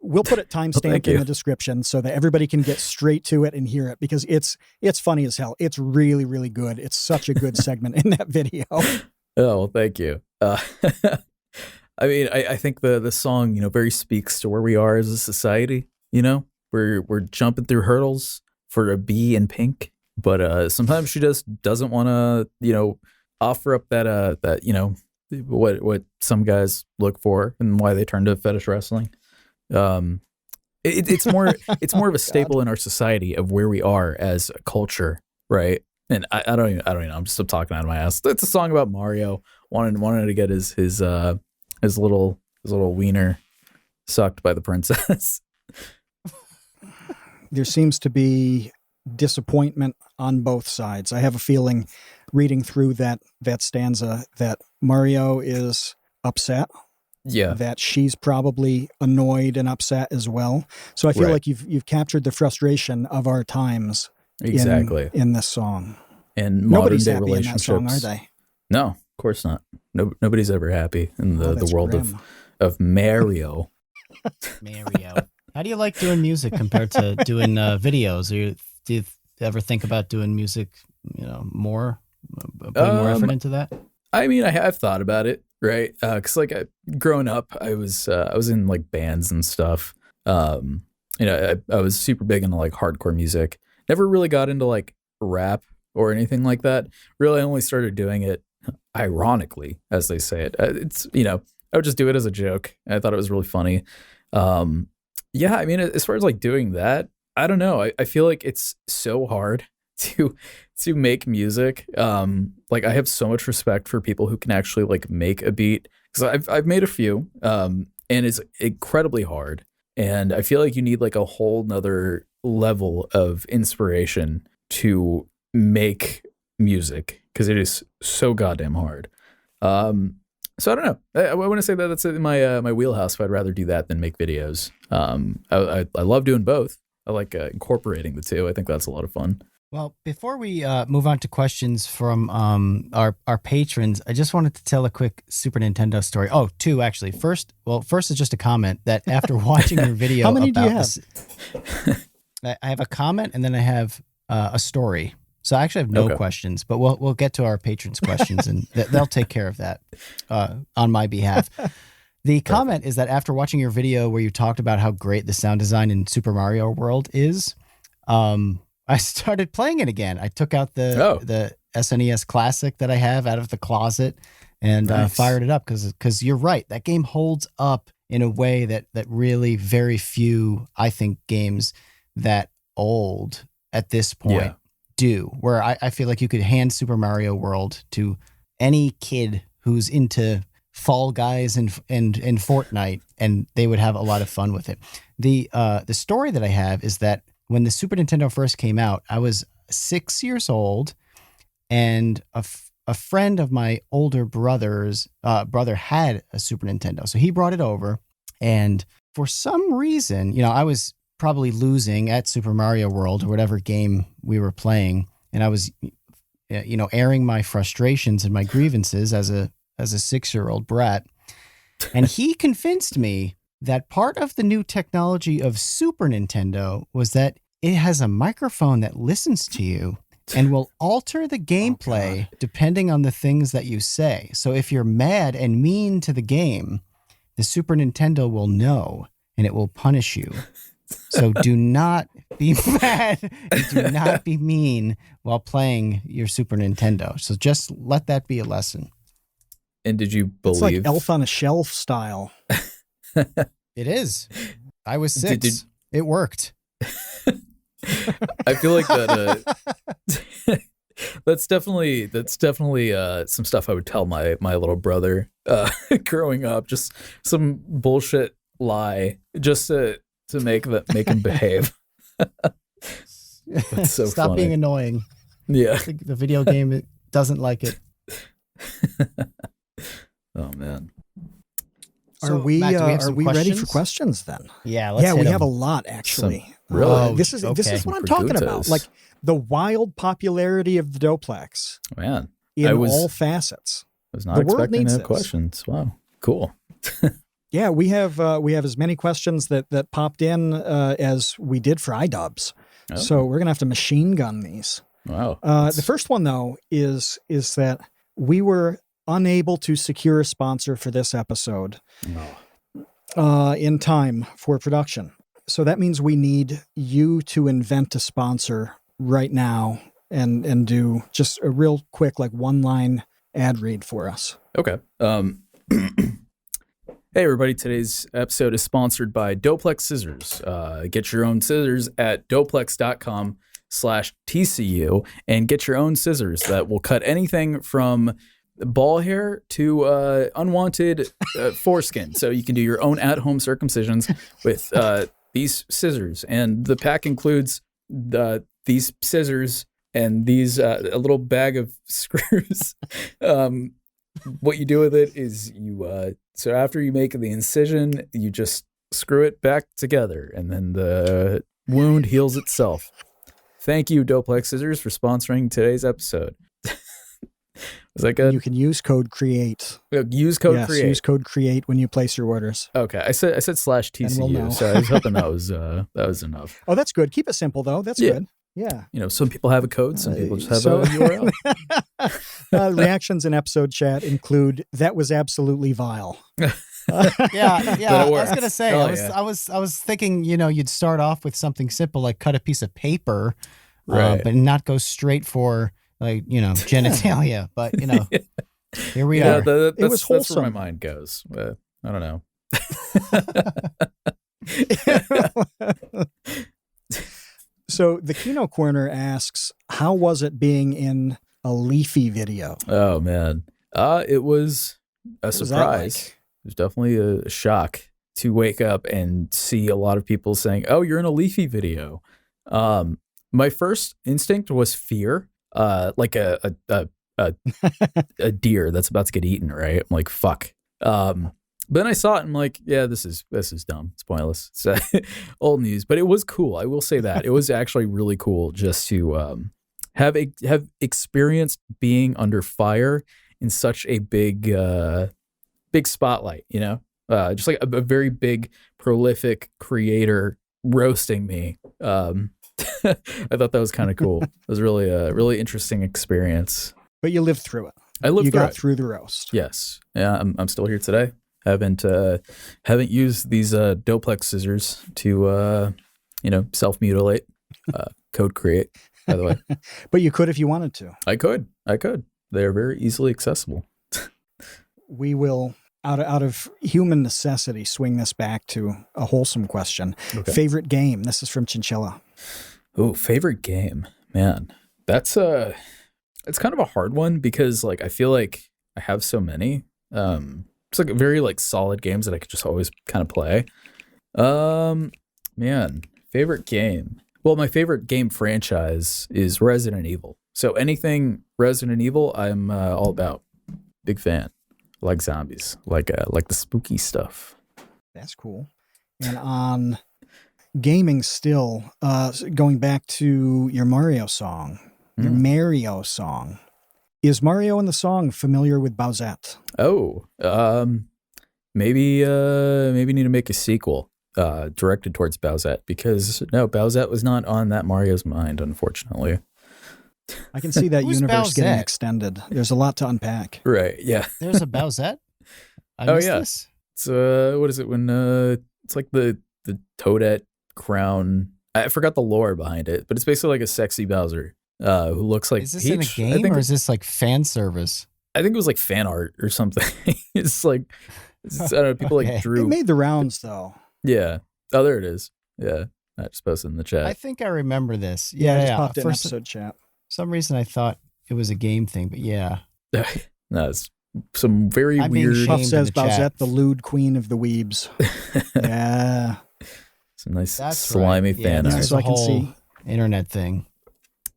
Speaker 3: We'll put it
Speaker 1: Thank
Speaker 3: timestamped in
Speaker 1: you.
Speaker 3: the description so that everybody can get straight to it and hear it, because it's funny as hell. It's really, really good. It's such a good segment in that video.
Speaker 1: Oh, well, thank you. I mean, I think the song, very speaks to where we are as a society. We're jumping through hurdles for a bee in pink, but sometimes she just doesn't want to, offer up that what some guys look for and why they turn to fetish wrestling. It's more of a staple in our society of where we are as a culture, right? And I don't even know. I'm just talking out of my ass. It's a song about Mario wanting to get his little wiener sucked by the princess.
Speaker 3: There seems to be disappointment on both sides. I have a feeling, reading through that stanza, that Mario is upset.
Speaker 1: Yeah.
Speaker 3: That she's probably annoyed and upset as well. So I feel like you've captured the frustration of our times
Speaker 1: Exactly.
Speaker 3: in this song.
Speaker 1: And
Speaker 3: Nobody's
Speaker 1: modern day
Speaker 3: happy in that song, are
Speaker 1: relationships.
Speaker 3: they?
Speaker 1: No, of course not. Nobody's ever happy in the
Speaker 3: That's
Speaker 1: world
Speaker 3: grim.
Speaker 1: of Mario.
Speaker 2: Mario. How do you like doing music compared to doing videos? Do you ever think about doing music, more, putting more effort into that?
Speaker 1: I mean, I have thought about it, right? Because growing up, I was in like bands and stuff. I was super big into like hardcore music. Never really got into like rap or anything like that. Really only started doing it ironically, as they say it. It's, I would just do it as a joke. I thought it was really funny. Yeah, I mean, as far as like doing that, I don't know. I feel like it's so hard to make music. Like I have so much respect for people who can actually like make a beat, because I've made a few, and it's incredibly hard. And I feel like you need like a whole nother level of inspiration to make music, because it is so goddamn hard. So I don't know. I want to say that that's in my wheelhouse. If I'd rather do that than make videos. I love doing both. I like incorporating the two. I think that's a lot of fun.
Speaker 2: Well, before we move on to questions from our patrons, I just wanted to tell a quick Super Nintendo story. Oh, two actually. First is just a comment that after watching your video,
Speaker 3: how many do you have?
Speaker 2: I have a comment and then I have a story. So I actually have no questions, but we'll get to our patrons' questions and they'll take care of that on my behalf. The comment is that after watching your video where you talked about how great the sound design in Super Mario World is, I started playing it again. I took out the SNES Classic that I have out of the closet and fired it up because you're right. That game holds up in a way that really very few, I think, games that old at this point do, where I feel like you could hand Super Mario World to any kid who's into Fall Guys and Fortnite, and they would have a lot of fun with it. The story that I have is that when the Super Nintendo first came out, I was 6 years old, and a friend of my older brother's brother had a Super Nintendo, so he brought it over, and for some reason, I was probably losing at Super Mario World or whatever game we were playing, and I was, airing my frustrations and my grievances as a 6-year-old brat, and he convinced me that part of the new technology of Super Nintendo was that it has a microphone that listens to you and will alter the gameplay depending on the things that you say. So if you're mad and mean to the game, the Super Nintendo will know and it will punish you. So do not be mad and do not be mean while playing your Super Nintendo. So just let that be a lesson.
Speaker 1: And did you believe?
Speaker 3: It's like Elf on a Shelf style.
Speaker 2: It is. I was 6. It worked.
Speaker 1: I feel like that. That's definitely some stuff I would tell my little brother growing up. Just some bullshit lie, just to make him behave. That's so
Speaker 2: Stop
Speaker 1: funny.
Speaker 2: being annoying.
Speaker 1: Yeah,
Speaker 2: the video game doesn't like it.
Speaker 1: Oh man.
Speaker 3: Are we
Speaker 2: Matt,
Speaker 3: ready for questions then?
Speaker 2: Yeah, let's hit
Speaker 3: we
Speaker 2: 'em.
Speaker 3: have a lot actually.
Speaker 1: Really?
Speaker 3: This is what I'm talking about. Like the wild popularity of the Doplex.
Speaker 1: Man,
Speaker 3: in all facets.
Speaker 1: I was not expecting to have questions. Wow, cool.
Speaker 3: Yeah, we have as many questions that popped in as we did for iDubbbz. Oh. So we're gonna have to machine gun these.
Speaker 1: Wow.
Speaker 3: The first one though is that we were unable to secure a sponsor for this episode in time for production. So that means we need you to invent a sponsor right now and do just a real quick, like 1-line ad read for us.
Speaker 1: Okay. Hey everybody, today's episode is sponsored by Doplex Scissors. Get your own scissors at doplex.com/TCU and get your own scissors that will cut anything from ball hair to unwanted foreskin. So you can do your own at-home circumcisions with these scissors. And the pack includes these scissors and these a little bag of screws. What you do with it is you so after you make the incision, you just screw it back together, and then the wound heals itself. Thank you, Doplex Scissors, for sponsoring today's episode. Was that good?
Speaker 3: You can use code CREATE.
Speaker 1: Use code CREATE.
Speaker 3: Use code CREATE when you place your orders.
Speaker 1: Okay, I said /TCU,
Speaker 3: we'll
Speaker 1: so I was hoping that was enough.
Speaker 3: Oh, that's good. Keep it simple though. That's good. Yeah.
Speaker 1: Some people have a code, some people just have a URL.
Speaker 3: Reactions in episode chat include "That was absolutely vile."
Speaker 2: Yeah. I was gonna say,
Speaker 1: Oh,
Speaker 2: I was thinking, you'd start off with something simple like cut a piece of paper,
Speaker 1: Right.
Speaker 2: but not go straight for genitalia. But here we are.
Speaker 3: It was
Speaker 1: That's
Speaker 3: wholesome.
Speaker 1: where my mind goes. I don't know.
Speaker 3: So the Kino Corner asks, "How was it being in a Leafy video?"
Speaker 1: Oh man, it was a surprise. It was definitely a shock to wake up and see a lot of people saying, "Oh, you're in a Leafy video." My first instinct was fear, like a deer that's about to get eaten. Right? I'm like, "Fuck." But then I saw it and I'm like, yeah, this is dumb. It's pointless. It's old news, but it was cool. I will say that it was actually really cool just to have experienced being under fire in such a big spotlight. Just like a very big, prolific creator roasting me. I thought that was kind of cool. It was really a really interesting experience.
Speaker 3: But you lived through it.
Speaker 1: You
Speaker 3: got through the roast.
Speaker 1: Yes. Yeah, I'm still here today. Haven't used these Doplex scissors to self-mutilate. Code CREATE, by the way.
Speaker 3: But you could if you wanted to.
Speaker 1: I could. They're very easily accessible.
Speaker 3: We will, out of human necessity, swing this back to a wholesome question.
Speaker 1: Okay.
Speaker 3: Favorite game? This is from Chinchilla.
Speaker 1: Oh, favorite game, man. It's kind of a hard one because I feel like I have so many. It's very solid games that I could just always kind of play. Man, favorite game. Well, my favorite game franchise is Resident Evil. So anything Resident Evil, I'm all about. Big fan. Like zombies, like the spooky stuff.
Speaker 3: That's cool. And on gaming still, going back to your Mario song, is Mario in the song familiar with Bowsette?
Speaker 1: Oh, maybe need to make a sequel directed towards Bowsette because no, Bowsette was not on that Mario's mind, unfortunately.
Speaker 3: I can see that
Speaker 2: Who's
Speaker 3: universe getting
Speaker 2: Bowsette?
Speaker 3: extended. There's a lot to unpack.
Speaker 1: Right? Yeah.
Speaker 2: There's a Bowsette?
Speaker 1: Oh, yeah. This? It's what is it when it's like the Toadette crown. I forgot the lore behind it, but it's basically like a sexy Bowser who looks like
Speaker 2: Is this
Speaker 1: Peach.
Speaker 2: in a game or is this like fan service?
Speaker 1: I think it was like fan art or something. I don't know, people
Speaker 2: Okay.
Speaker 1: drew.
Speaker 3: It made the rounds though.
Speaker 1: Yeah. Oh, there it is. Yeah. I just posted in the chat.
Speaker 2: I think I remember this.
Speaker 3: I
Speaker 2: Yeah,
Speaker 3: just popped it in
Speaker 2: For
Speaker 3: episode chat.
Speaker 2: some reason I thought it was a game thing, but yeah.
Speaker 1: No, it's some very
Speaker 2: I'm being
Speaker 1: weird.
Speaker 2: shamed.
Speaker 3: Puff
Speaker 2: in
Speaker 3: says
Speaker 2: the chat.
Speaker 3: Bowsette, the lewd queen of the weebs. Yeah.
Speaker 1: Some nice
Speaker 2: That's
Speaker 1: slimy
Speaker 2: right. Yeah,
Speaker 1: fan
Speaker 3: Yeah,
Speaker 1: art.
Speaker 2: there's
Speaker 3: so
Speaker 2: a
Speaker 3: I can
Speaker 2: whole
Speaker 3: see.
Speaker 2: internet thing.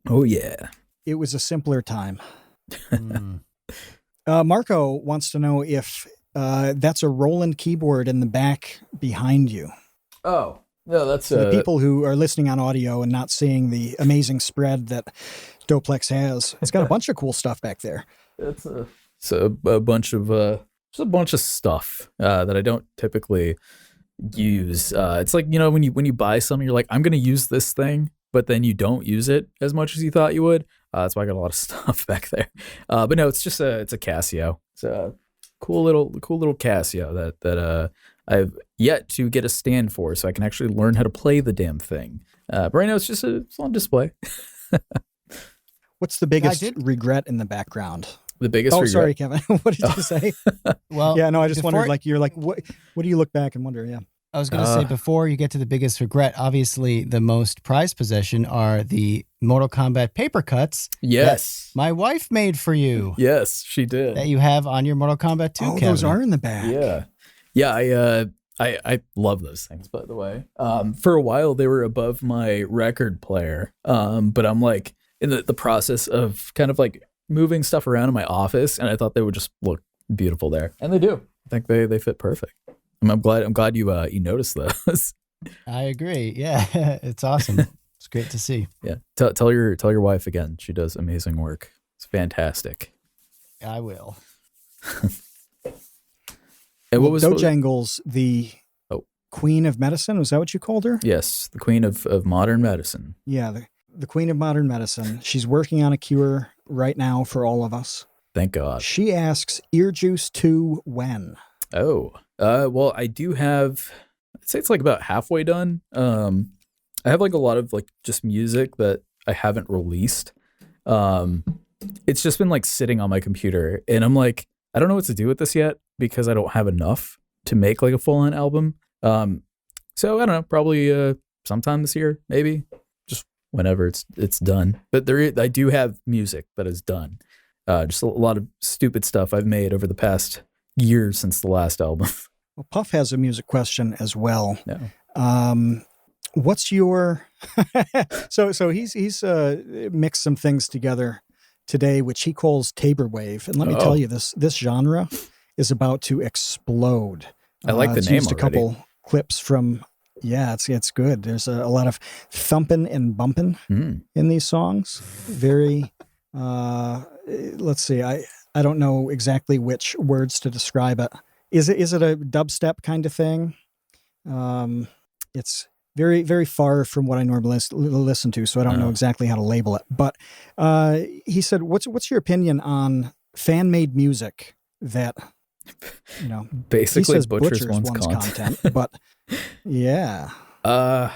Speaker 1: Oh yeah.
Speaker 3: It was a simpler time.
Speaker 2: Mm.
Speaker 3: Marco wants to know if that's a Roland keyboard in the back behind you.
Speaker 1: Oh no, that's
Speaker 3: For the people who are listening on audio and not seeing the amazing spread that Doplex has, it's got a bunch of cool stuff back there.
Speaker 1: it's a bunch of just a bunch of stuff that I don't typically use. It's like when you buy something, you're like, I'm gonna use this thing, but then you don't use it as much as you thought you would. That's why I got a lot of stuff back there. But no, it's a Casio. It's a cool little Casio that I've yet to get a stand for, so I can actually learn how to play the damn thing. But right now it's on display.
Speaker 3: What's the biggest
Speaker 2: did-
Speaker 3: regret in the background?
Speaker 1: The biggest.
Speaker 3: Oh,
Speaker 1: regret.
Speaker 3: sorry, Kevin. What did you say?
Speaker 2: Well,
Speaker 3: Yeah, no, I just
Speaker 2: before-
Speaker 3: wondered, you're like, what do you look back and wonder? Yeah.
Speaker 2: I was going to say, before you get to the biggest regret, obviously the most prized possession are the Mortal Kombat paper cuts
Speaker 1: Yes.
Speaker 2: my wife made for you
Speaker 1: Yes, she did.
Speaker 2: that you have on your Mortal Kombat 2,
Speaker 3: Oh,
Speaker 2: Kevin.
Speaker 3: those are in the back.
Speaker 1: Yeah. Yeah, I love those things, by the way. For a while they were above my record player. But I'm like in the process of kind of like moving stuff around in my office, and I thought they would just look beautiful there. And they do. I think they fit perfect. I'm glad you noticed those.
Speaker 2: I agree. Yeah, it's awesome. It's great to see.
Speaker 1: Yeah. Tell your wife again. She does amazing work. It's fantastic.
Speaker 2: I will.
Speaker 1: And what was
Speaker 3: Dojangles, the queen of medicine? Was that what you called her?
Speaker 1: Yes, the queen of modern medicine.
Speaker 3: Yeah, the queen of modern medicine. She's working on a cure right now for all of us.
Speaker 1: Thank God.
Speaker 3: She asks, ear juice 2 when?
Speaker 1: Oh, well, I do have, I'd say it's like about halfway done. I have like a lot of like just music that I haven't released. It's just been like sitting on my computer, and I'm like, I don't know what to do with this yet because I don't have enough to make like a full-on album. So I don't know, probably sometime this year, maybe, just whenever it's done. But I do have music that is done. Just a lot of stupid stuff I've made over the past year since the last album.
Speaker 3: Well, Puff has a music question as well.
Speaker 1: Yeah.
Speaker 3: What's your so he's mixed some things together today, which he calls Tabor Wave, and let me tell you, this genre is about to explode.
Speaker 1: I like the name
Speaker 3: used
Speaker 1: already.
Speaker 3: A couple clips from, it's good. There's a lot of thumping and bumping in these songs. Very, let's see, I don't know exactly which words to describe it. Is it a dubstep kind of thing? It's very, very far from what I normally listen to, so I don't know exactly how to label it. But he said, what's your opinion on fan-made music that,
Speaker 1: basically
Speaker 3: he says
Speaker 1: butchers one's content.
Speaker 3: But yeah. But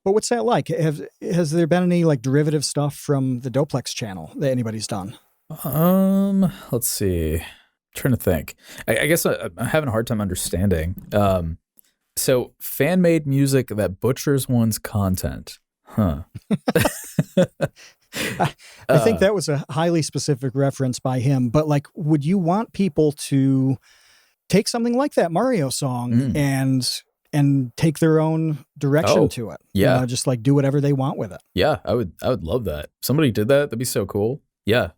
Speaker 3: what's that like? Has there been any like derivative stuff from the Doplex channel that anybody's done?
Speaker 1: Let's see. I'm trying to think. I guess I'm having a hard time understanding. So fan-made music that butchers one's content. Huh.
Speaker 3: I think that was a highly specific reference by him, but like, would you want people to take something like that Mario song and take their own direction to it?
Speaker 1: Yeah.
Speaker 3: Just like do whatever they want with it.
Speaker 1: Yeah, I would love that. If somebody did that, that'd be so cool. Yeah.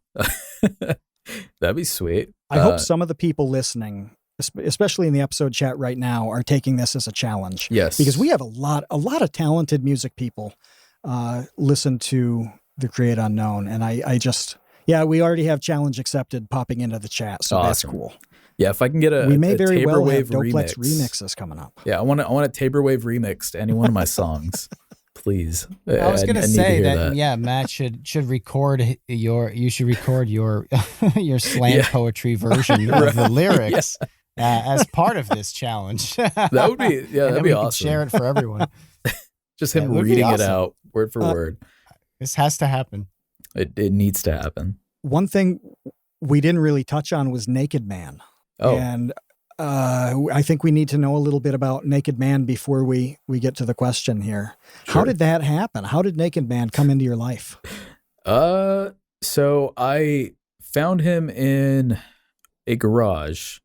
Speaker 1: That'd be sweet.
Speaker 3: I hope some of the people listening, especially in the episode chat right now, are taking this as a challenge.
Speaker 1: Yes.
Speaker 3: Because we have a lot of talented music people listen to The Create Unknown. And I just, we already have challenge accepted popping into the chat. So that's cool.
Speaker 1: Yeah, if I can get
Speaker 3: we may
Speaker 1: a
Speaker 3: very
Speaker 1: Tabor
Speaker 3: well
Speaker 1: Wave
Speaker 3: have Doplex
Speaker 1: remix.
Speaker 3: remixes coming up.
Speaker 1: Yeah, I want a Tabor Wave remix to any one of my songs. Please.
Speaker 2: I was going to say
Speaker 1: that.
Speaker 2: Yeah, Matt should record your slam poetry version of the lyrics as part of this challenge.
Speaker 1: That would be, that'd be awesome.
Speaker 2: Share it for everyone.
Speaker 1: Just him reading it out word for word.
Speaker 2: This has to happen.
Speaker 1: It needs to happen.
Speaker 3: One thing we didn't really touch on was Naked Man.
Speaker 1: Oh.
Speaker 3: And I think we need to know a little bit about Naked Man before we get to the question here. Sure. How did that happen? How did Naked Man come into your life?
Speaker 1: So I found him in a garage.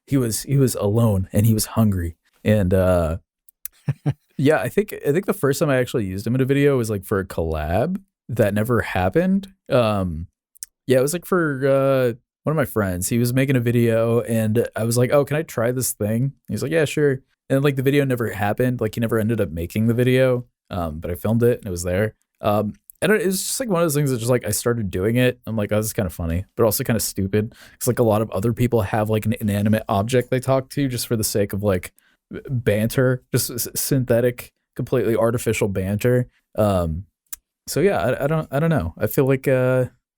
Speaker 1: He was alone and he was hungry. And yeah, I think the first time I actually used him in a video was like for a collab that never happened. Yeah, it was like for one of my friends. He was making a video and I was like, oh, can I try this thing? He's like, yeah, sure. And like the video never happened. Like he never ended up making the video. But I filmed it and it was there. And it was just like one of those things that just like I started doing it. I'm like, oh, this is kind of funny, but also kind of stupid. It's like a lot of other people have like an inanimate object they talk to just for the sake of like banter, just synthetic, completely artificial banter. So yeah, I don't know. I feel like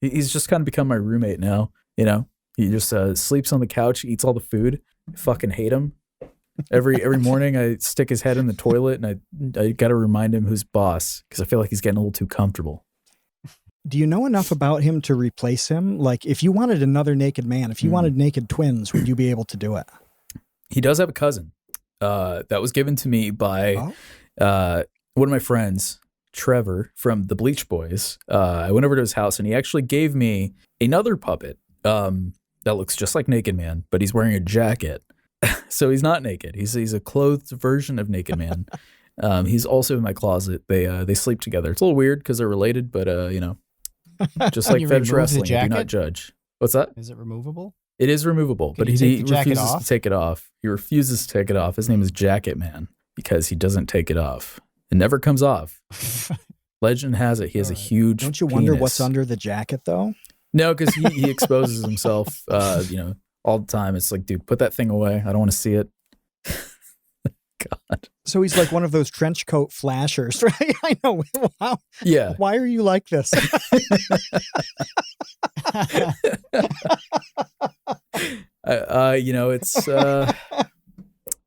Speaker 1: he's just kind of become my roommate now. He just sleeps on the couch, eats all the food. I fucking hate him. Every morning I stick his head in the toilet and I got to remind him who's boss because I feel like he's getting a little too comfortable.
Speaker 3: Do you know enough about him to replace him? Like if you wanted another Naked Man, if you wanted naked twins, would you be able to do it?
Speaker 1: He does have a cousin that was given to me by one of my friends, Trevor from the Bleach Boys. I went over to his house and he actually gave me another puppet that looks just like Naked Man, but he's wearing a jacket. So he's not naked. He's a clothed version of Naked Man. He's also in my closet. They sleep together. It's a little weird because they're related, but just like fetish wrestling, I do not judge. What's that?
Speaker 2: Is it removable?
Speaker 1: It is removable, but he refuses to take it off. He refuses to take it off. His name is Jacket Man because he doesn't take it off. It never comes off. Legend has it he has a huge
Speaker 3: Don't you wonder
Speaker 1: penis.
Speaker 3: what's under the jacket, though?
Speaker 1: No, because he exposes himself, all the time. It's like, dude, put that thing away. I don't want to see it. God.
Speaker 3: So he's like one of those trench coat flashers, right? I know. Wow.
Speaker 1: Yeah.
Speaker 3: Why are you like this?
Speaker 1: It's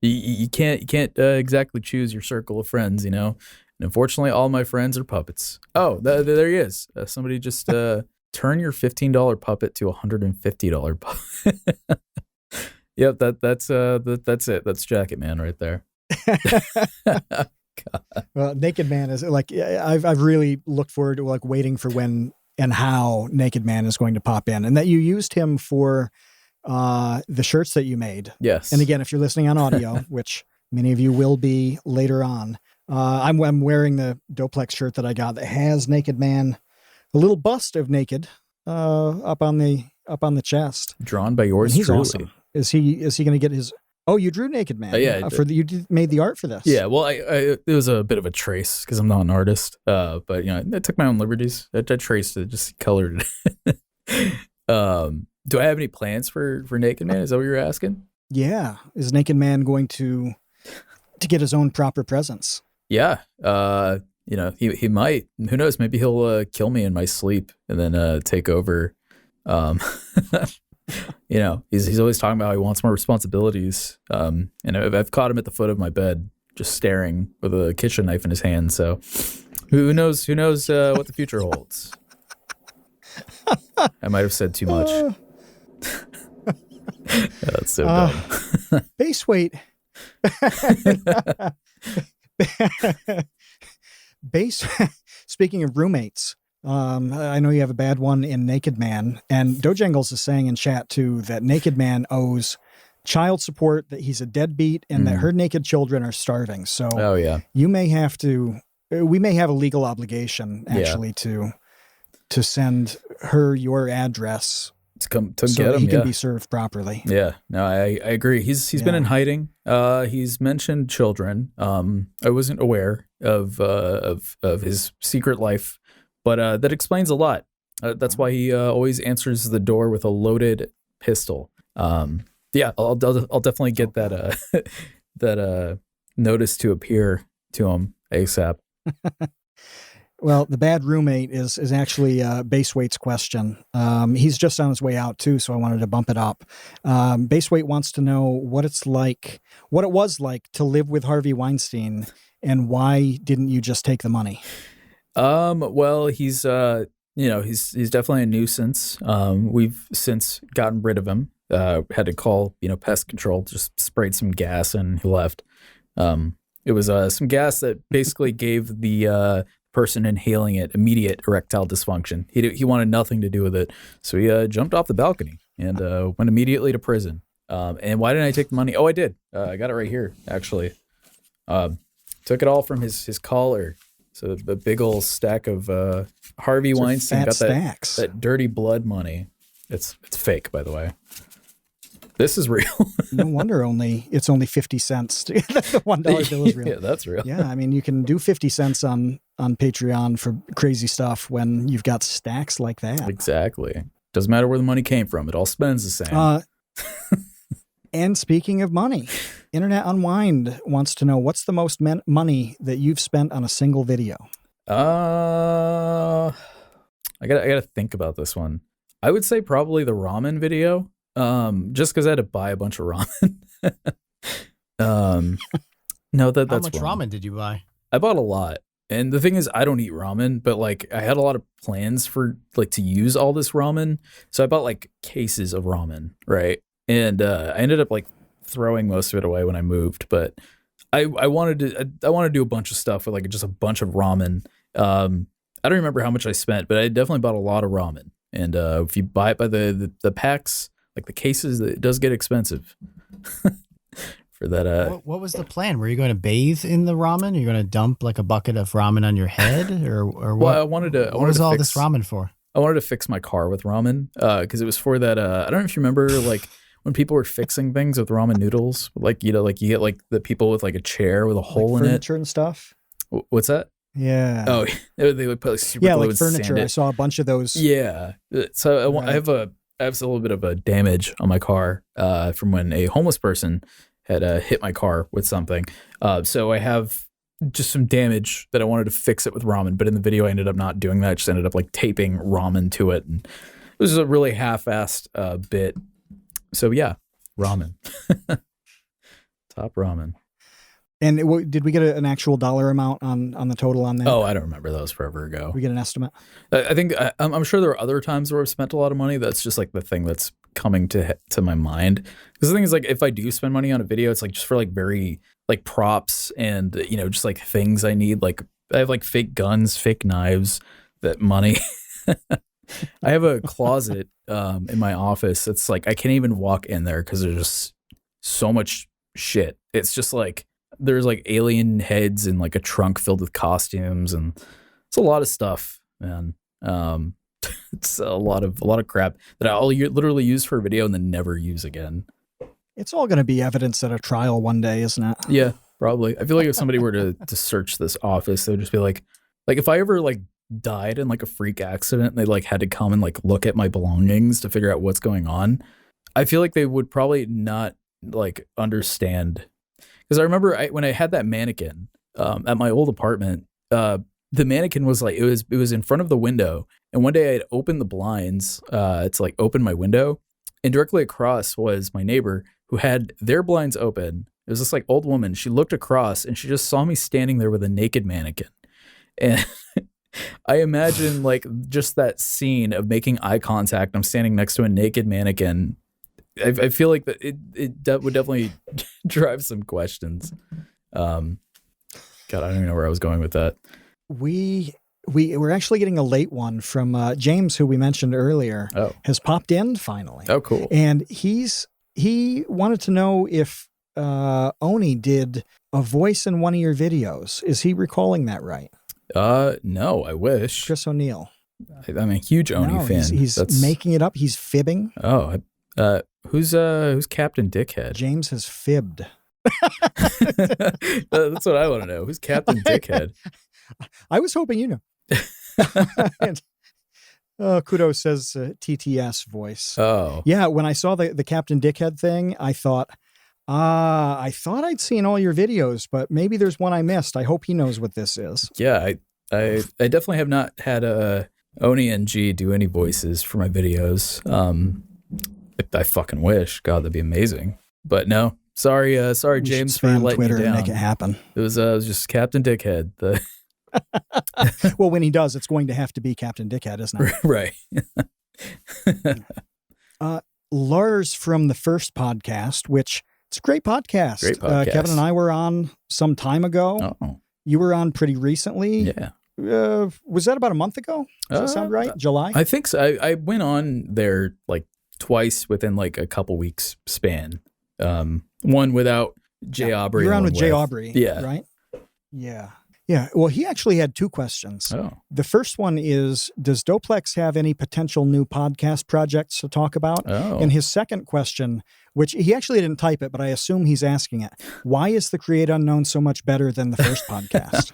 Speaker 1: you can't exactly choose your circle of friends, And unfortunately, all my friends are puppets. Oh, there he is. Somebody just turn your $15 puppet to a $150 puppet. Yep, that's it. That's Jacket Man right there.
Speaker 3: Well, Naked Man is like, I've really looked forward to like waiting for when and how Naked Man is going to pop in, and that you used him for the shirts that you made.
Speaker 1: Yes.
Speaker 3: And again, if you're listening on audio, which many of you will be later on, I'm wearing the Doplex shirt that I got that has Naked Man, a little bust of Naked up on the chest.
Speaker 1: Drawn by yours
Speaker 3: And he's
Speaker 1: truly.
Speaker 3: awesome. Is he going to get his? Oh, you drew Naked Man.
Speaker 1: Yeah,
Speaker 3: made the art for this.
Speaker 1: Yeah, well, it was a bit of a trace because I'm not an artist. But I took my own liberties. I traced it, just colored it. Do I have any plans for Naked Man? Is that what you're asking?
Speaker 3: Yeah. Is Naked Man going to get his own proper presence? Yeah.
Speaker 1: He might. Who knows? Maybe he'll kill me in my sleep and then take over. He's always talking about how he wants more responsibilities. And I've caught him at the foot of my bed, just staring with a kitchen knife in his hand. So who knows what the future holds. I might have said too much. That's so dumb.
Speaker 3: Base weight. Speaking of roommates, I know you have a bad one in Naked Man, and Dojangles is saying in chat too that Naked Man owes child support, that he's a deadbeat, and that her naked children are starving. So we may have a legal obligation actually to send her your address
Speaker 1: to come
Speaker 3: so
Speaker 1: get
Speaker 3: that
Speaker 1: him.
Speaker 3: He can be served properly.
Speaker 1: Yeah, no, I agree. He's been in hiding. He's mentioned children. I wasn't aware of his secret life, but that explains a lot. That's why he always answers the door with a loaded pistol. I'll definitely get that notice to appear to him ASAP.
Speaker 3: Well, the bad roommate is actually Base Weight's question. He's just on his way out too, so I wanted to bump it up. Base Weight wants to know what it was like to live with Harvey Weinstein, and why didn't you just take the money?
Speaker 1: Well, he's definitely a nuisance. We've since gotten rid of him. Had to call pest control, just sprayed some gas and he left. It was some gas that basically gave the person inhaling it immediate erectile dysfunction. He wanted nothing to do with it, so he jumped off the balcony and went immediately to prison. And why didn't I take the money? Oh, I did. I got it right here, actually. Took it all from his collar. So the big old stack of Harvey Weinstein got that dirty blood money. It's fake, by the way. This is real.
Speaker 3: No wonder it's only 50 cents. The $1 bill is real.
Speaker 1: Yeah, that's real.
Speaker 3: Yeah, I mean, you can do 50 cents on Patreon for crazy stuff when you've got stacks like that.
Speaker 1: Exactly. Doesn't matter where the money came from. It all spends the same.
Speaker 3: And speaking of money, Internet Unwind wants to know, what's the most money that you've spent on a single video?
Speaker 1: I gotta think about this one. I would say probably the ramen video. Just because I had to buy a bunch of ramen. No, that's
Speaker 2: how much
Speaker 1: wrong.
Speaker 2: ramen did you buy?
Speaker 1: I bought a lot, and the thing is, I don't eat ramen, but like I had a lot of plans for like to use all this ramen, so I bought like cases of ramen, right? And I ended up like throwing most of it away when I moved, but I wanted to do a bunch of stuff with like just a bunch of ramen. I don't remember how much I spent, but I definitely bought a lot of ramen. And if you buy it by the packs, like the cases, it does get expensive. For that.
Speaker 2: What was the plan? Were you going to bathe in the ramen? Are you going to dump like a bucket of ramen on your head, or what?
Speaker 1: Well, I wanted to.
Speaker 2: What was all this ramen for?
Speaker 1: I wanted to fix my car with ramen because it was for that. I don't know if you remember, like when people were fixing things with ramen noodles, like you get like the people with like a chair with a hole in it,
Speaker 3: furniture and stuff.
Speaker 1: What's that?
Speaker 3: Yeah.
Speaker 1: Oh, they would put like super glue
Speaker 3: like
Speaker 1: and
Speaker 3: furniture.
Speaker 1: sand it.
Speaker 3: I saw a bunch of those.
Speaker 1: Yeah. So
Speaker 3: Right.
Speaker 1: I have a little bit of a damage on my car from when a homeless person had hit my car with something. So I have just some damage that I wanted to fix it with ramen, but in the video I ended up not doing that. I just ended up like taping ramen to it, and it was a really half-assed bit. So yeah, ramen. Top ramen.
Speaker 3: And did we get an actual dollar amount on the total on that?
Speaker 1: Oh, I don't remember. That was forever ago.
Speaker 3: Did we get an estimate?
Speaker 1: I think I'm sure there are other times where I've spent a lot of money. That's just like the thing that's coming to my mind. Because the thing is, like, if I do spend money on a video, it's like just for like very like props and just like things I need. Like I have like fake guns, fake knives. That money. I have a closet in my office. It's like I can't even walk in there because there's just so much shit. It's just like. There's like alien heads and like a trunk filled with costumes, and it's a lot of stuff, man. It's a lot of crap that I'll literally use for a video and then never use again.
Speaker 3: It's all going to be evidence at a trial one day, isn't it?
Speaker 1: Yeah, probably. I feel like if somebody were to search this office, they would just be like if I ever like died in like a freak accident and they like had to come and like look at my belongings to figure out what's going on, I feel like they would probably not like understand. Because I remember when I had that mannequin at my old apartment, the mannequin was like, it was in front of the window. And one day I had opened the blinds to like open my window. And directly across was my neighbor who had their blinds open. It was this like old woman. She looked across and she just saw me standing there with a naked mannequin. And I imagine like just that scene of making eye contact. I'm standing next to a naked mannequin. I feel like that it would definitely drive some questions. God, I don't even know where I was going with that.
Speaker 3: We're actually getting a late one from James, who we mentioned earlier.
Speaker 1: Oh.
Speaker 3: Has popped in finally.
Speaker 1: Oh, cool.
Speaker 3: And he wanted to know if Oni did a voice in one of your videos. Is he recalling that right?
Speaker 1: No, I wish.
Speaker 3: Chris O'Neill.
Speaker 1: I'm a huge Oni fan.
Speaker 3: He's making it up. He's fibbing.
Speaker 1: Oh, who's Captain Dickhead?
Speaker 3: James has fibbed.
Speaker 1: That's what I want to know. Who's Captain Dickhead?
Speaker 3: I was hoping you know. Kudos says TTS voice.
Speaker 1: Oh.
Speaker 3: Yeah, when I saw the Captain Dickhead thing, I thought I'd seen all your videos, but maybe there's one I missed. I hope he knows what this is.
Speaker 1: Yeah, I definitely have not had Oni and G do any voices for my videos. I fucking wish. God, that'd be amazing. But no, sorry, James, for letting
Speaker 3: Twitter
Speaker 1: you down.
Speaker 3: And make it happen.
Speaker 1: It was just Captain Dickhead.
Speaker 3: Well, when he does, it's going to have to be Captain Dickhead, isn't it?
Speaker 1: Right.
Speaker 3: Lars from the first podcast, which it's a great podcast.
Speaker 1: Great podcast.
Speaker 3: Kevin and I were on some time ago.
Speaker 1: Oh.
Speaker 3: You were on pretty recently.
Speaker 1: Yeah.
Speaker 3: Was that about a month without that sound right? July?
Speaker 1: I think so. I went on there like twice within like a couple weeks span. One without Jay Aubrey.
Speaker 3: You're on with Jay Aubrey.
Speaker 1: Yeah.
Speaker 3: Right? Yeah. Yeah. Well, he actually had two questions.
Speaker 1: Oh.
Speaker 3: The first one is, does Doplex have any potential new podcast projects to talk about?
Speaker 1: Oh.
Speaker 3: And his second question, which he actually didn't type it, but I assume he's asking it. Why is the Create Unknown so much better than the first podcast?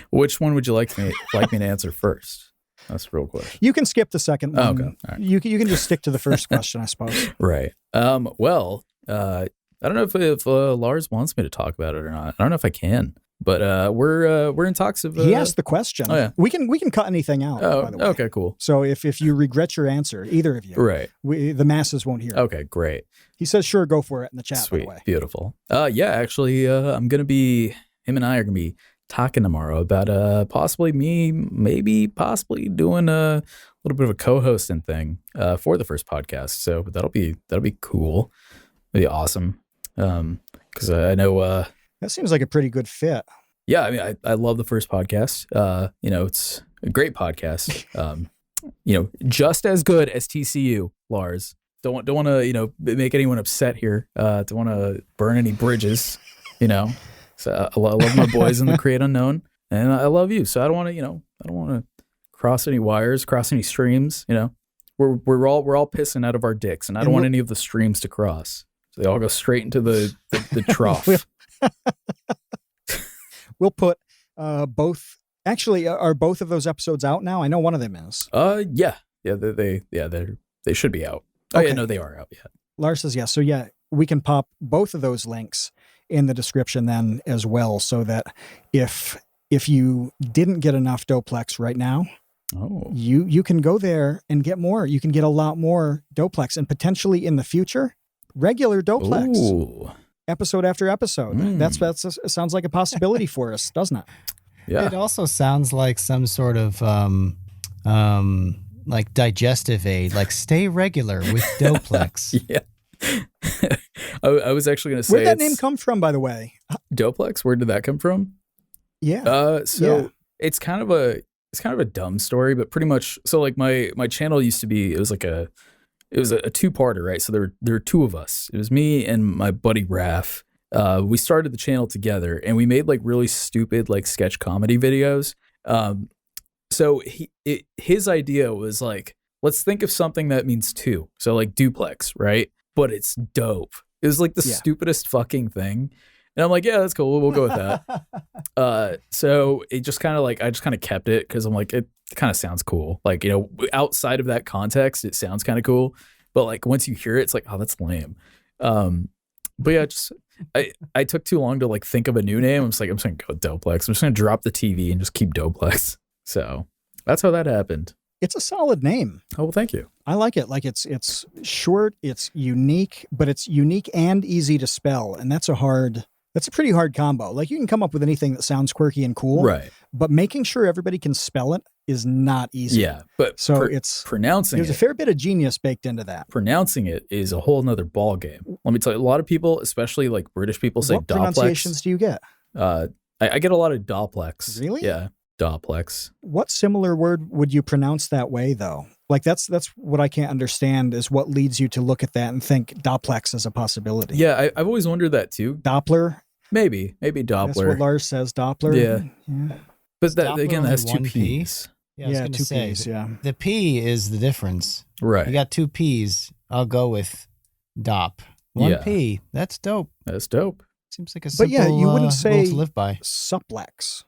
Speaker 1: Which one would you like me to answer first? That's a real question.
Speaker 3: You can skip the second one.
Speaker 1: Oh, okay. All right.
Speaker 3: You can just stick to the first question, I suppose.
Speaker 1: Right. Well, I don't know if Lars wants me to talk about it or not. I don't know if I can. But we're in talks of.
Speaker 3: He asked the question.
Speaker 1: Oh, yeah.
Speaker 3: We can cut anything out.
Speaker 1: Oh,
Speaker 3: by the way.
Speaker 1: Okay, cool.
Speaker 3: So if you regret your answer, either of you,
Speaker 1: right?
Speaker 3: The masses won't hear.
Speaker 1: Okay, great.
Speaker 3: He says, "Sure, go for it" in the chat.
Speaker 1: Sweet,
Speaker 3: by the way.
Speaker 1: Beautiful. Yeah, actually, him and I are gonna be talking tomorrow about possibly doing a little bit of a co-hosting thing for the first podcast. So that'll be cool. It'll be awesome. Because I know.
Speaker 3: That seems like a pretty good fit.
Speaker 1: Yeah, I mean, I love the first podcast. It's a great podcast. Just as good as TCU, Lars. Don't want to, make anyone upset here. Don't want to burn any bridges, So I love my boys in the Create Unknown, and I love you. So I don't want to, cross any wires, cross any streams. We're all pissing out of our dicks, and I don't want any of the streams to cross. So they all go straight into the trough.
Speaker 3: We'll put both actually are both of those episodes out now? I know one of them is.
Speaker 1: Yeah. They should be out. Oh
Speaker 3: Okay.
Speaker 1: yeah, no, they are out. Yeah.
Speaker 3: Lars says yes. So yeah, we can pop both of those links in the description then as well, so that if you didn't get enough Doplex right now, you can go there and get more. You can get a lot more Doplex, and potentially in the future, regular Doplex.
Speaker 1: Ooh.
Speaker 3: Episode after episode. That's sounds like a possibility for us, doesn't it?
Speaker 1: Yeah.
Speaker 2: It also sounds like some sort of like digestive aid, like stay regular with Doplex.
Speaker 1: Yeah. I was actually going to say,
Speaker 3: where'd that name come from, by the way?
Speaker 1: Doplex. Where did that come from?
Speaker 3: Yeah.
Speaker 1: It's kind of a dumb story, but pretty much. So like my channel used to be, it was a two-parter, right? So there were two of us. It was me and my buddy Raph. We started the channel together, and we made like really stupid like sketch comedy videos. So his idea was like, let's think of something that means two. So like duplex, right? But it's dope. It was like the stupidest fucking thing. And I'm like, yeah, that's cool. We'll go with that. So it just kind of like, I just kind of kept it because I'm like, it kind of sounds cool. Like, outside of that context, it sounds kind of cool. But like once you hear it, it's like, oh, that's lame. But yeah, I took too long to like think of a new name. I'm just going to go with Doplex. I'm just going to drop the TV and just keep Doplex. So that's how that happened.
Speaker 3: It's a solid name.
Speaker 1: Oh, well, thank you.
Speaker 3: I like it. Like it's short, it's unique, but it's unique and easy to spell. And that's a pretty hard combo. Like you can come up with anything that sounds quirky and cool.
Speaker 1: Right.
Speaker 3: But making sure everybody can spell it is not easy.
Speaker 1: Yeah. But
Speaker 3: so
Speaker 1: pronouncing
Speaker 3: there's a fair bit of genius baked into that.
Speaker 1: Pronouncing it is a whole nother ball game. Let me tell you, a lot of people, especially like British people, say
Speaker 3: what
Speaker 1: Doplex.
Speaker 3: Pronunciations do you get?
Speaker 1: I get a lot of Doplex.
Speaker 3: Really?
Speaker 1: Yeah. Doplex.
Speaker 3: What similar word would you pronounce that way, though? Like that's what I can't understand is what leads you to look at that and think Doplex is a possibility.
Speaker 1: Yeah, I've always wondered that too.
Speaker 3: Doppler?
Speaker 1: Maybe Doppler.
Speaker 3: That's what Lars says, Doppler.
Speaker 1: Yeah. But that again, that's two P's.
Speaker 2: Yeah,
Speaker 3: two P's, yeah.
Speaker 2: The P is the difference.
Speaker 1: Right.
Speaker 2: You got two P's. I'll go with Dop. One P. That's dope.
Speaker 1: That's dope.
Speaker 2: Seems like a simple
Speaker 3: you wouldn't say
Speaker 2: rule to live by.
Speaker 3: Supplex.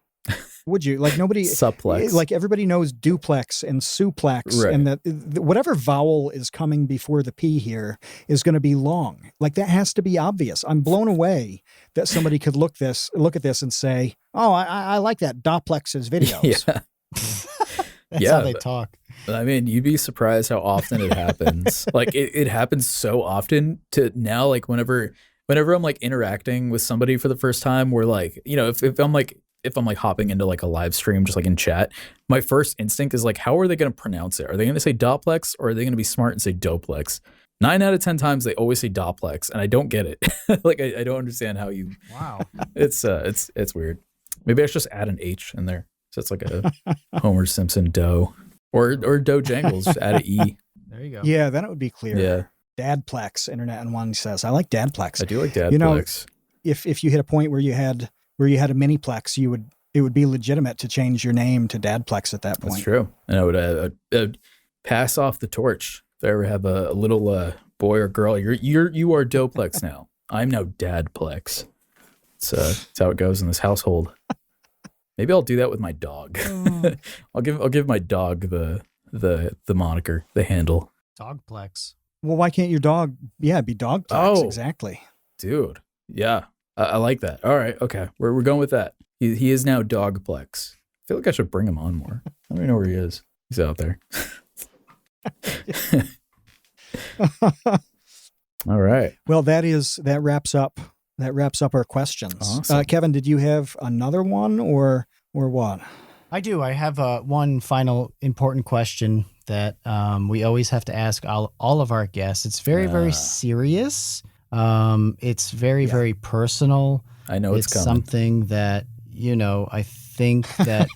Speaker 3: Would you? Like nobody
Speaker 1: Supplex.
Speaker 3: Like everybody knows duplex and suplex,
Speaker 1: right.
Speaker 3: and that whatever vowel is coming before the P here is going to be long. Like that has to be obvious. I'm blown away that somebody could look at this and say, "Oh, I like that Doplex's videos."
Speaker 2: Yeah. That's how they talk.
Speaker 1: I mean, you'd be surprised how often it happens. Like it happens so often to now, like whenever I'm like interacting with somebody for the first time, where like, if I'm like hopping into like a live stream, just like in chat, my first instinct is like, how are they going to pronounce it? Are they going to say Doplex or are they going to be smart and say Doplex? 9 out of 10 times they always say Doplex, and I don't get it. Like I don't understand how you.
Speaker 2: Wow.
Speaker 1: It's weird. Maybe I should just add an H in there. So it's like a Homer Simpson dough or dough jangles. Just add an E.
Speaker 2: There you go.
Speaker 3: Yeah, then it would be clear.
Speaker 1: Yeah.
Speaker 3: Dadplex, Internet and One says, I like Dadplex.
Speaker 1: I do like Dadplex.
Speaker 3: If you hit a point where you had a miniplex, it would be legitimate to change your name to Dadplex at that point.
Speaker 1: That's true. And I would pass off the torch. If I ever have a little boy or girl, you are Doplex now. I'm now Dadplex. That's how it goes in this household. Maybe I'll do that with my dog. I'll give my dog the moniker, the handle.
Speaker 2: Dogplex.
Speaker 3: Well, why can't your dog be Dogplex?
Speaker 1: Oh,
Speaker 3: exactly.
Speaker 1: Dude. Yeah. I like that. All right. Okay. We're going with that. He is now Dogplex. I feel like I should bring him on more. I don't even know where he is. He's out there. All right.
Speaker 3: Well, that wraps up our questions.
Speaker 1: Awesome.
Speaker 3: Kevin, did you have another one or what?
Speaker 2: I do. I have one final important question that we always have to ask all of our guests. It's very, very serious. It's very, very personal.
Speaker 1: I know it's coming.
Speaker 2: Something that, I think that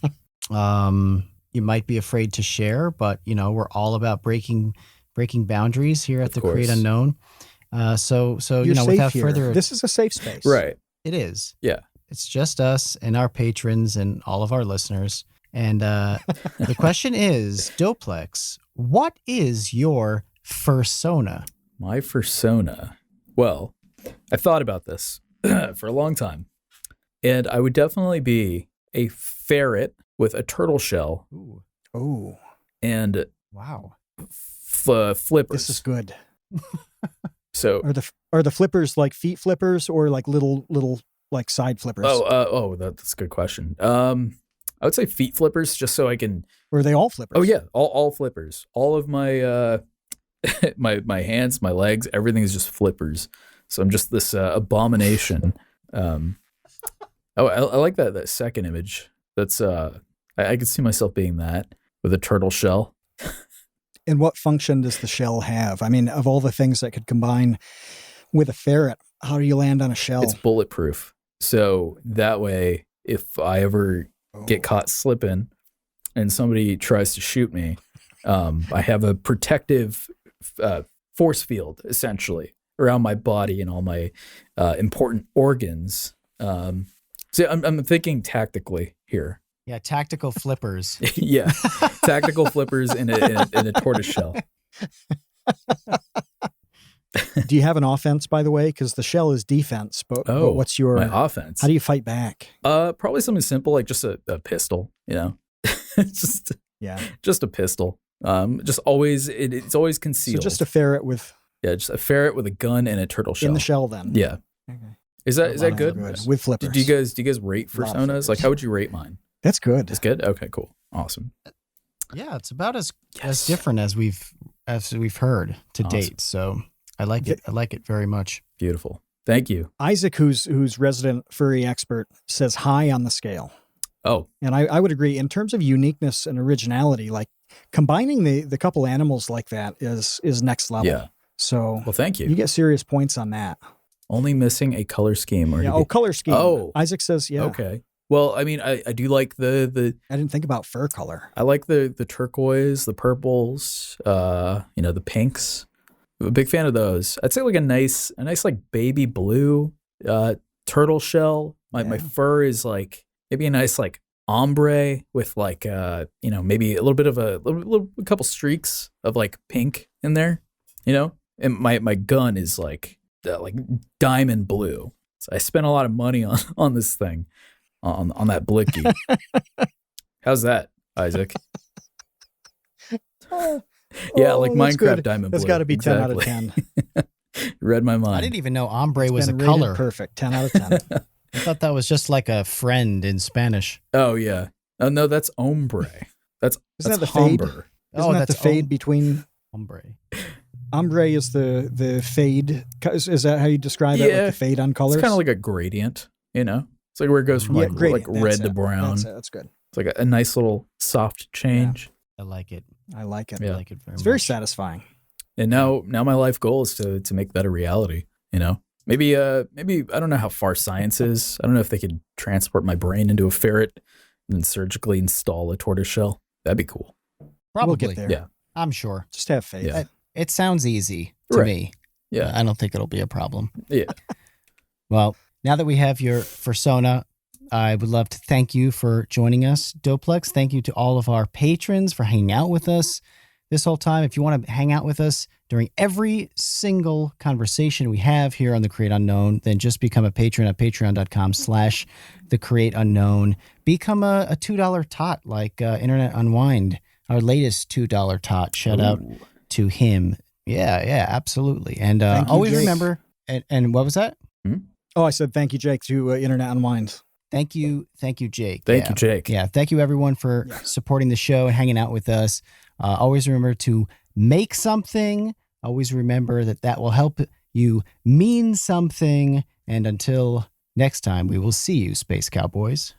Speaker 2: you might be afraid to share, but, we're all about breaking boundaries here at the Create Unknown. So without further ado,
Speaker 3: this is a safe space.
Speaker 1: Right.
Speaker 2: It is.
Speaker 1: Yeah.
Speaker 2: It's just us and our patrons and all of our listeners. And the question is, Doplex, what is your fursona?
Speaker 1: My fursona. Well, I've thought about this for a long time. And I would definitely be a ferret with a turtle shell
Speaker 2: Ooh,
Speaker 3: Oh,
Speaker 1: and
Speaker 2: wow.
Speaker 1: flippers.
Speaker 3: this is good.
Speaker 1: So,
Speaker 3: Are the flippers like feet flippers or like little like side flippers?
Speaker 1: that's a good question. I would say feet flippers, just so I can.
Speaker 3: Or are they all flippers?
Speaker 1: Oh yeah, all flippers. All of my my hands, my legs, everything is just flippers. So I'm just this abomination. I like that second image. That's I could see myself being that with a turtle shell.
Speaker 3: And what function does the shell have? I mean, of all the things that could combine with a ferret, how do you land on a shell?
Speaker 1: It's bulletproof. So that way, if I ever get caught slipping and somebody tries to shoot me, I have a protective force field essentially around my body and all my important organs. So I'm thinking tactically here.
Speaker 2: Yeah, tactical flippers.
Speaker 1: Yeah, tactical flippers in a tortoise shell.
Speaker 3: Do you have an offense, by the way? Because the shell is defense, but what's your
Speaker 1: my offense?
Speaker 3: How do you fight back?
Speaker 1: Probably something simple like just a pistol. You know, just a pistol. Just always it's always concealed.
Speaker 3: So just a ferret with
Speaker 1: just a ferret with a gun and a turtle shell
Speaker 3: in the shell. Then
Speaker 1: yeah. Okay. Is that good?
Speaker 3: With flippers?
Speaker 1: Do you guys rate personas? Like, how would you rate mine?
Speaker 3: That's good.
Speaker 1: It's good. Okay, cool, awesome.
Speaker 2: Yeah, it's about as different as we've heard to date. So I like it. I like it very much.
Speaker 1: Beautiful. Thank you.
Speaker 3: Isaac, who's resident furry expert, says high on the scale.
Speaker 1: Oh,
Speaker 3: and I would agree in terms of uniqueness and originality. Like combining the couple animals like that is next level.
Speaker 1: Yeah.
Speaker 3: So
Speaker 1: well, thank you.
Speaker 3: You get serious points on that.
Speaker 1: Only missing a color scheme. Or
Speaker 3: color scheme.
Speaker 1: Oh,
Speaker 3: Isaac says yeah.
Speaker 1: Okay. Well, I mean, I do like the.
Speaker 3: I didn't think about fur color.
Speaker 1: I like the turquoise, the purples, the pinks. I'm a big fan of those. I'd say like a nice like baby blue turtle shell. My fur is like maybe a nice like ombre with like maybe a little bit of a couple streaks of like pink in there, And my gun is like diamond blue. So I spent a lot of money on this thing. On that blicky. How's that, Isaac? Like Minecraft
Speaker 3: good.
Speaker 1: Diamond
Speaker 3: That's
Speaker 1: Blue.
Speaker 3: got to be
Speaker 1: Exactly.
Speaker 3: 10 out of 10.
Speaker 1: You read my mind.
Speaker 2: I didn't even know ombre was a
Speaker 3: rated
Speaker 2: color.
Speaker 3: Perfect. 10 out of 10.
Speaker 2: I thought that was just like a friend in Spanish.
Speaker 1: Oh yeah. Oh no, that's ombre. Isn't
Speaker 3: that the fade? Isn't that the fade between
Speaker 2: ombre?
Speaker 3: Ombre is the fade. Is that how you describe it? Like the fade on colors?
Speaker 1: It's kind of like a gradient, It's like where it goes from like red to brown.
Speaker 3: That's good.
Speaker 1: It's like a nice little soft change.
Speaker 2: I like it.
Speaker 3: I like it.
Speaker 2: I like it very much.
Speaker 3: It's very satisfying.
Speaker 1: And now my life goal is to make that a reality, Maybe I don't know how far science is. I don't know if they could transport my brain into a ferret and then surgically install a tortoise shell. That'd be cool.
Speaker 2: Probably.
Speaker 3: We'll get there.
Speaker 1: Yeah.
Speaker 2: I'm sure.
Speaker 3: Just have faith.
Speaker 1: Yeah.
Speaker 2: It sounds easy to me.
Speaker 1: Yeah.
Speaker 2: I don't think it'll be a problem.
Speaker 1: Yeah.
Speaker 2: Well, now that we have your persona, I would love to thank you for joining us, Doplex. Thank you to all of our patrons for hanging out with us this whole time. If you want to hang out with us during every single conversation we have here on The Create Unknown, then just become a patron at patreon.com/The Create Unknown. Become a $2 tot like Internet Unwind, our latest $2 tot. Shout out to him. Yeah, absolutely. And always remember, and what was that?
Speaker 3: Oh, I said thank you, Jake, to Internet Unwind.
Speaker 2: Thank you, Jake.
Speaker 1: Thank you, Jake.
Speaker 2: Yeah, thank you, everyone, for supporting the show and hanging out with us. Always remember to make something. Always remember that will help you mean something. And until next time, we will see you, Space Cowboys.